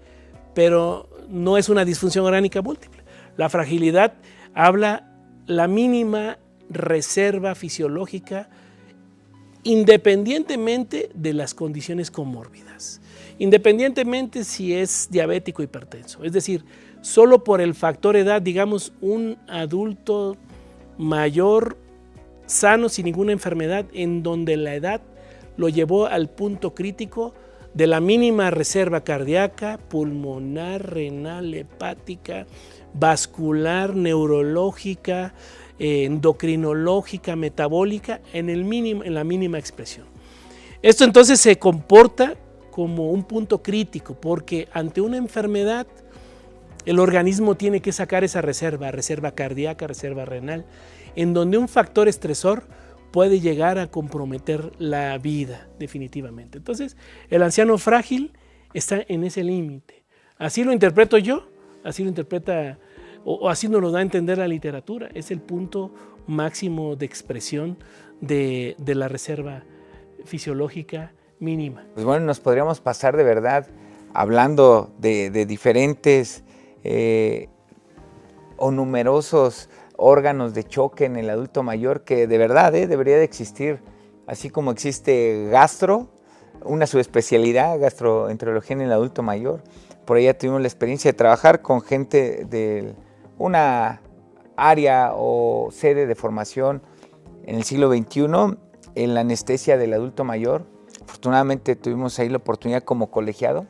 pero no es una disfunción orgánica múltiple. La fragilidad habla la mínima reserva fisiológica independientemente de las condiciones comórbidas, independientemente si es diabético o hipertenso. Es decir, solo por el factor edad, digamos, un adulto mayor, sano, sin ninguna enfermedad, en donde la edad lo llevó al punto crítico de la mínima reserva cardíaca, pulmonar, renal, hepática, vascular, neurológica, endocrinológica, metabólica, en la mínima expresión. Esto entonces se comporta como un punto crítico, porque ante una enfermedad el organismo tiene que sacar esa reserva cardíaca, reserva renal, en donde un factor estresor puede llegar a comprometer la vida definitivamente. Entonces, el anciano frágil está en ese límite. Así lo interpreto yo, así lo interpreta o así nos lo da a entender la literatura. Es el punto máximo de expresión de la reserva fisiológica mínima. Pues bueno, nos podríamos pasar de verdad hablando de diferentes o numerosos órganos de choque en el adulto mayor que de verdad debería de existir, así como existe gastro, una subespecialidad, gastroenterología en el adulto mayor. Por ahí ya tuvimos la experiencia de trabajar con gente de una área o sede de formación en el siglo XXI en la anestesia del adulto mayor. Afortunadamente tuvimos ahí la oportunidad como colegiado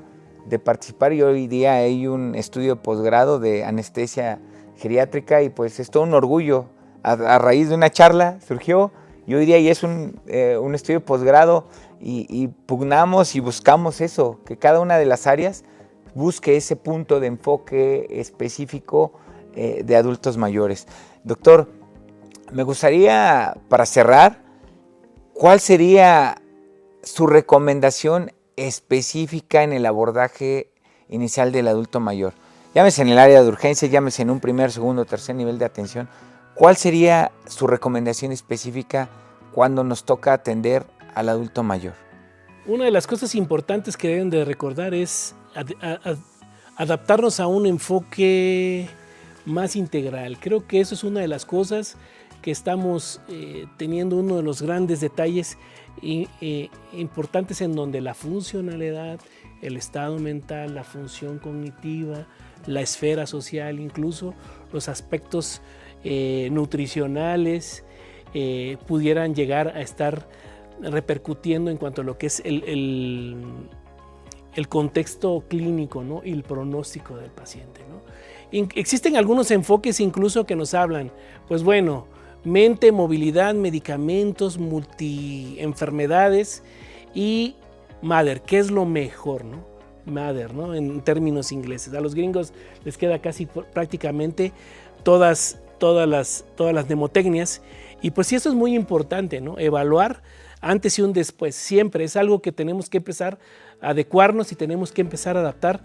de participar y hoy día hay un estudio de posgrado de anestesia geriátrica y pues es todo un orgullo. A raíz de una charla surgió y hoy día ya es un estudio de posgrado y pugnamos y buscamos eso, que cada una de las áreas busque ese punto de enfoque específico de adultos mayores. Doctor, me gustaría, para cerrar, ¿cuál sería su recomendación específica en el abordaje inicial del adulto mayor? Llámese en el área de urgencia, llámese en un primer, segundo, tercer nivel de atención. ¿Cuál sería su recomendación específica cuando nos toca atender al adulto mayor? Una de las cosas importantes que deben de recordar es adaptarnos a un enfoque más integral. Creo que eso es una de las cosas que estamos teniendo uno de los grandes detalles importantes en donde la funcionalidad, el estado mental, la función cognitiva, la esfera social, incluso los aspectos nutricionales pudieran llegar a estar repercutiendo en cuanto a lo que es el contexto clínico, ¿no? Y el pronóstico del paciente, ¿no? Existen algunos enfoques incluso que nos hablan, pues bueno, mente, movilidad, medicamentos, multienfermedades y Mother, ¿qué es lo mejor, no? Mother, ¿no? En términos ingleses. A los gringos les queda casi prácticamente todas las mnemotecnias y pues sí, eso es muy importante, ¿no? Evaluar antes y un después, siempre es algo que tenemos que empezar a adecuarnos y tenemos que empezar a adaptar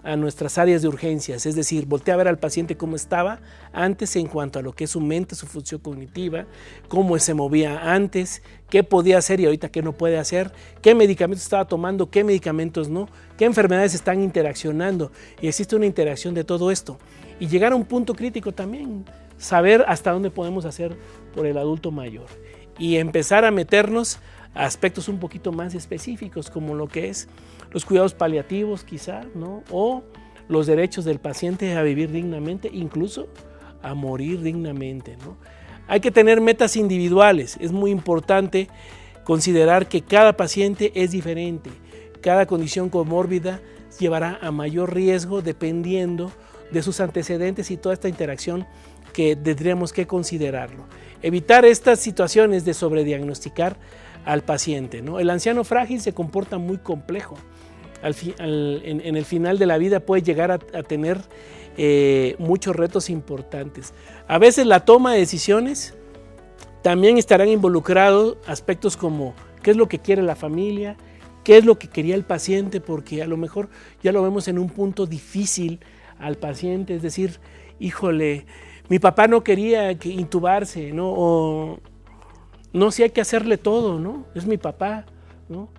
a nuestras áreas de urgencias, es decir, voltear a ver al paciente cómo estaba antes en cuanto a lo que es su mente, su función cognitiva, cómo se movía antes, qué podía hacer y ahorita qué no puede hacer, qué medicamentos estaba tomando, qué medicamentos no, qué enfermedades están interaccionando y existe una interacción de todo esto y llegar a un punto crítico también, saber hasta dónde podemos hacer por el adulto mayor y empezar a meternos a aspectos un poquito más específicos como lo que es los cuidados paliativos quizá, ¿no? O los derechos del paciente a vivir dignamente, incluso a morir dignamente, ¿no? Hay que tener metas individuales, es muy importante considerar que cada paciente es diferente, cada condición comórbida llevará a mayor riesgo dependiendo de sus antecedentes y toda esta interacción que tendríamos que considerarlo. Evitar estas situaciones de sobrediagnosticar al paciente, ¿no? El anciano frágil se comporta muy complejo. En el final de la vida puede llegar a tener muchos retos importantes. A veces la toma de decisiones también estarán involucrados aspectos como qué es lo que quiere la familia, qué es lo que quería el paciente, porque a lo mejor ya lo vemos en un punto difícil al paciente, es decir, híjole, mi papá no quería intubarse, ¿no? O no, si hay que hacerle todo, ¿no? Es mi papá, ¿no?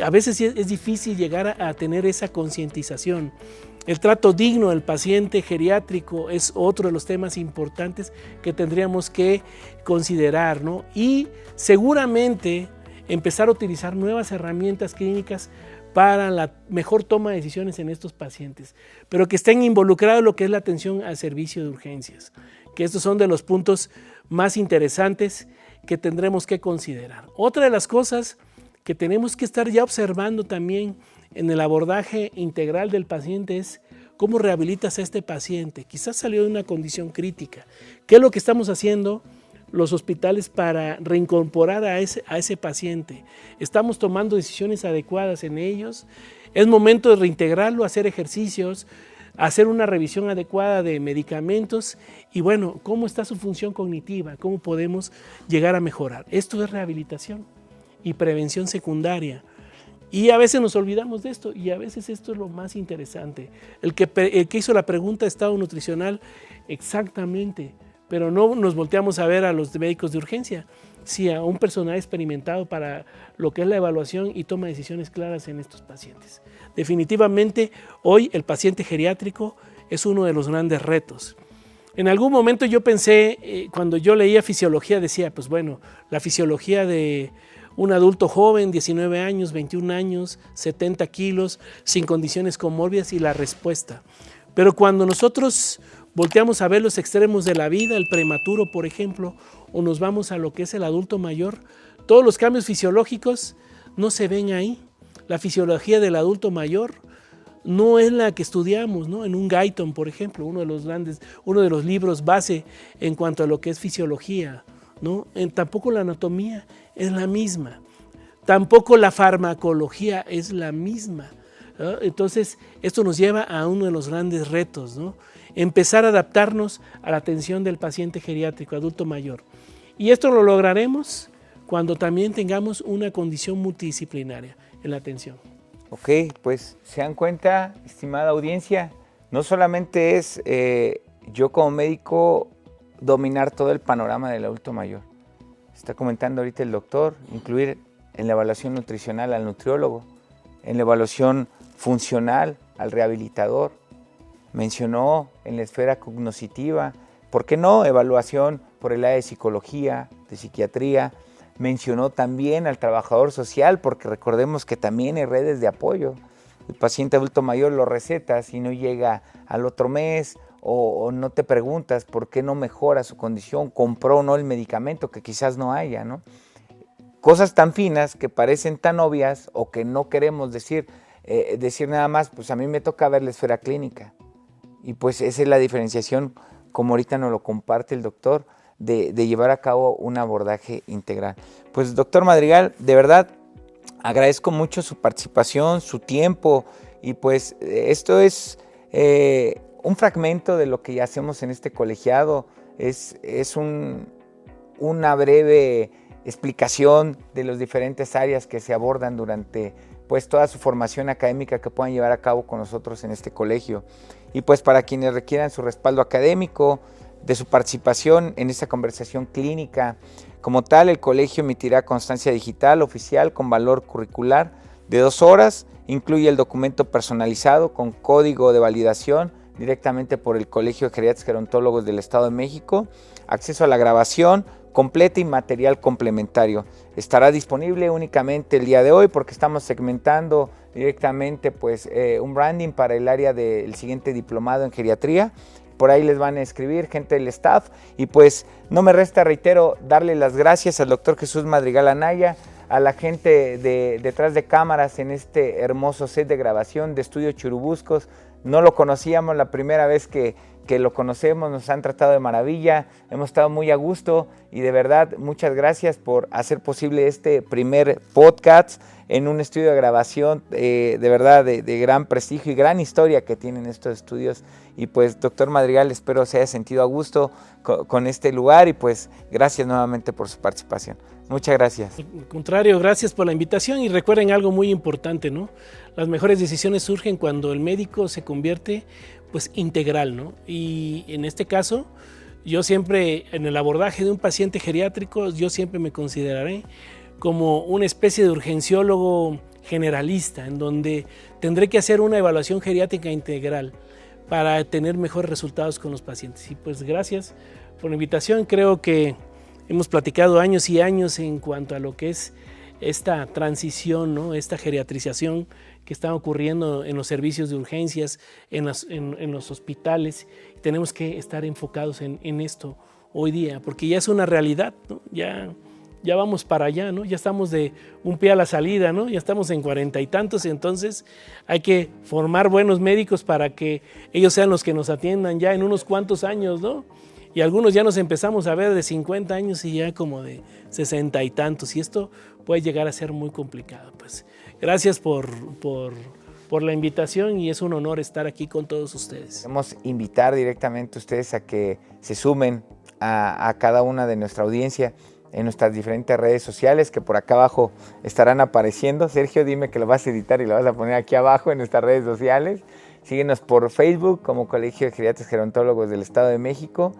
A veces es difícil llegar a tener esa concientización. El trato digno del paciente geriátrico es otro de los temas importantes que tendríamos que considerar, ¿no? Y seguramente empezar a utilizar nuevas herramientas clínicas para la mejor toma de decisiones en estos pacientes, pero que estén involucrados lo que es la atención al servicio de urgencias, que estos son de los puntos más interesantes que tendremos que considerar. Otra de las cosas que tenemos que estar ya observando también en el abordaje integral del paciente es cómo rehabilitas a este paciente. Quizás salió de una condición crítica. ¿Qué es lo que estamos haciendo los hospitales para reincorporar a ese paciente? ¿Estamos tomando decisiones adecuadas en ellos? Es momento de reintegrarlo, hacer ejercicios, hacer una revisión adecuada de medicamentos y bueno, ¿cómo está su función cognitiva? ¿Cómo podemos llegar a mejorar? Esto es rehabilitación y prevención secundaria. Y a veces nos olvidamos de esto y a veces esto es lo más interesante. El que hizo la pregunta de estado nutricional, exactamente, pero no nos volteamos a ver a los médicos de urgencia, sí a un personal experimentado para lo que es la evaluación y toma de decisiones claras en estos pacientes. Definitivamente, hoy el paciente geriátrico es uno de los grandes retos. En algún momento yo pensé, cuando yo leía fisiología, decía, pues bueno, la fisiología de un adulto joven, 19 años, 21 años, 70 kilos, sin condiciones comórbidas y la respuesta. Pero cuando nosotros volteamos a ver los extremos de la vida, el prematuro, por ejemplo, o nos vamos a lo que es el adulto mayor, todos los cambios fisiológicos no se ven ahí. La fisiología del adulto mayor no es la que estudiamos, ¿no? En un Guyton, por ejemplo, uno de los libros base en cuanto a lo que es fisiología, ¿no? Tampoco la anatomía es la misma, tampoco la farmacología es la misma, ¿no? Entonces, esto nos lleva a uno de los grandes retos, ¿no? Empezar a adaptarnos a la atención del paciente geriátrico, adulto mayor. Y esto lo lograremos cuando también tengamos una condición multidisciplinaria en la atención. Ok, pues se dan cuenta, estimada audiencia, no solamente es yo como médico dominar todo el panorama del adulto mayor. Está comentando ahorita el doctor, incluir en la evaluación nutricional al nutriólogo, en la evaluación funcional al rehabilitador, mencionó en la esfera cognoscitiva, ¿por qué no? Evaluación por el área de psicología, de psiquiatría, mencionó también al trabajador social, porque recordemos que también hay redes de apoyo. El paciente adulto mayor lo recetas y no llega al otro mes o no te preguntas por qué no mejora su condición, compró o no el medicamento que quizás no haya, ¿no? Cosas tan finas que parecen tan obvias o que no queremos decir nada más, pues a mí me toca ver la esfera clínica. Y pues esa es la diferenciación, como ahorita nos lo comparte el doctor, de llevar a cabo un abordaje integral. Pues doctor Madrigal, de verdad agradezco mucho su participación, su tiempo, y pues esto es un fragmento de lo que ya hacemos en este colegiado, es una breve explicación de las diferentes áreas que se abordan durante pues toda su formación académica que puedan llevar a cabo con nosotros en este colegio. Y pues para quienes requieran su respaldo académico, de su participación en esta conversación clínica, como tal, el colegio emitirá constancia digital oficial con valor curricular de 2 horas, incluye el documento personalizado con código de validación directamente por el Colegio de Geriatras Gerontólogos del Estado de México, acceso a la grabación completa y material complementario. Estará disponible únicamente el día de hoy porque estamos segmentando directamente pues, un branding para el área del siguiente diplomado en geriatría. Por ahí les van a escribir gente del staff y pues no me resta, reitero, darle las gracias al doctor Jesús Madrigal Anaya, a la gente detrás de cámaras en este hermoso set de grabación de Estudio Churubuscos. No lo conocíamos, la primera vez que lo conocemos, nos han tratado de maravilla, hemos estado muy a gusto y de verdad muchas gracias por hacer posible este primer podcast en un estudio de grabación de verdad de gran prestigio y gran historia que tienen estos estudios. Y pues doctor Madrigal, espero se haya sentido a gusto con este lugar y pues gracias nuevamente por su participación. Muchas gracias. Al contrario, gracias por la invitación y recuerden algo muy importante, ¿no? Las mejores decisiones surgen cuando el médico se convierte pues integral, ¿no? Y en este caso, yo siempre en el abordaje de un paciente geriátrico, yo siempre me consideraré como una especie de urgenciólogo generalista, en donde tendré que hacer una evaluación geriátrica integral para tener mejores resultados con los pacientes. Y pues gracias por la invitación, creo que hemos platicado años y años en cuanto a lo que es esta transición, ¿no? Esta geriatrización que está ocurriendo en los servicios de urgencias, en los hospitales. Tenemos que estar enfocados en esto hoy día, porque ya es una realidad, ¿no? Ya vamos para allá, ¿no? Ya estamos de un pie a la salida, ¿no? Ya estamos en 40 y tantos, entonces hay que formar buenos médicos para que ellos sean los que nos atiendan ya en unos cuantos años, ¿no? Y algunos ya nos empezamos a ver de 50 años y ya como de 60 y tantos, y esto puede llegar a ser muy complicado. Pues gracias por la invitación y es un honor estar aquí con todos ustedes. Queremos invitar directamente a ustedes a que se sumen a cada una de nuestra audiencia en nuestras diferentes redes sociales que por acá abajo estarán apareciendo. Sergio, dime que lo vas a editar y lo vas a poner aquí abajo en nuestras redes sociales. Síguenos por Facebook como Colegio de Geriatras Gerontólogos del Estado de México.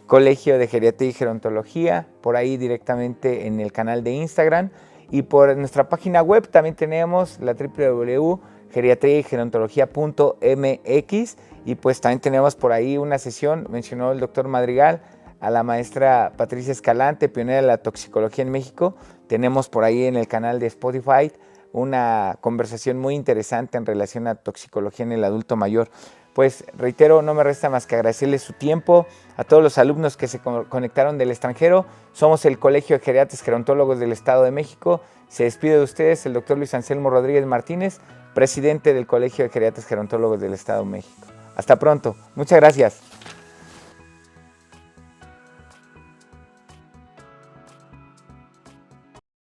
Colegio de Geriatría y Gerontología, por ahí directamente en el canal de Instagram. Y por nuestra página web también tenemos la www.geriatriaygerontología.mx, y pues también tenemos por ahí una sesión, mencionó el doctor Madrigal, a la maestra Patricia Escalante, pionera de la toxicología en México. Tenemos por ahí en el canal de Spotify una conversación muy interesante en relación a toxicología en el adulto mayor. Pues reitero, no me resta más que agradecerles su tiempo, a todos los alumnos que se conectaron del extranjero. Somos el Colegio de Geriatras Gerontólogos del Estado de México. Se despide de ustedes el doctor Luis Anselmo Rodríguez Martínez, presidente del Colegio de Geriatras Gerontólogos del Estado de México. Hasta pronto. Muchas gracias.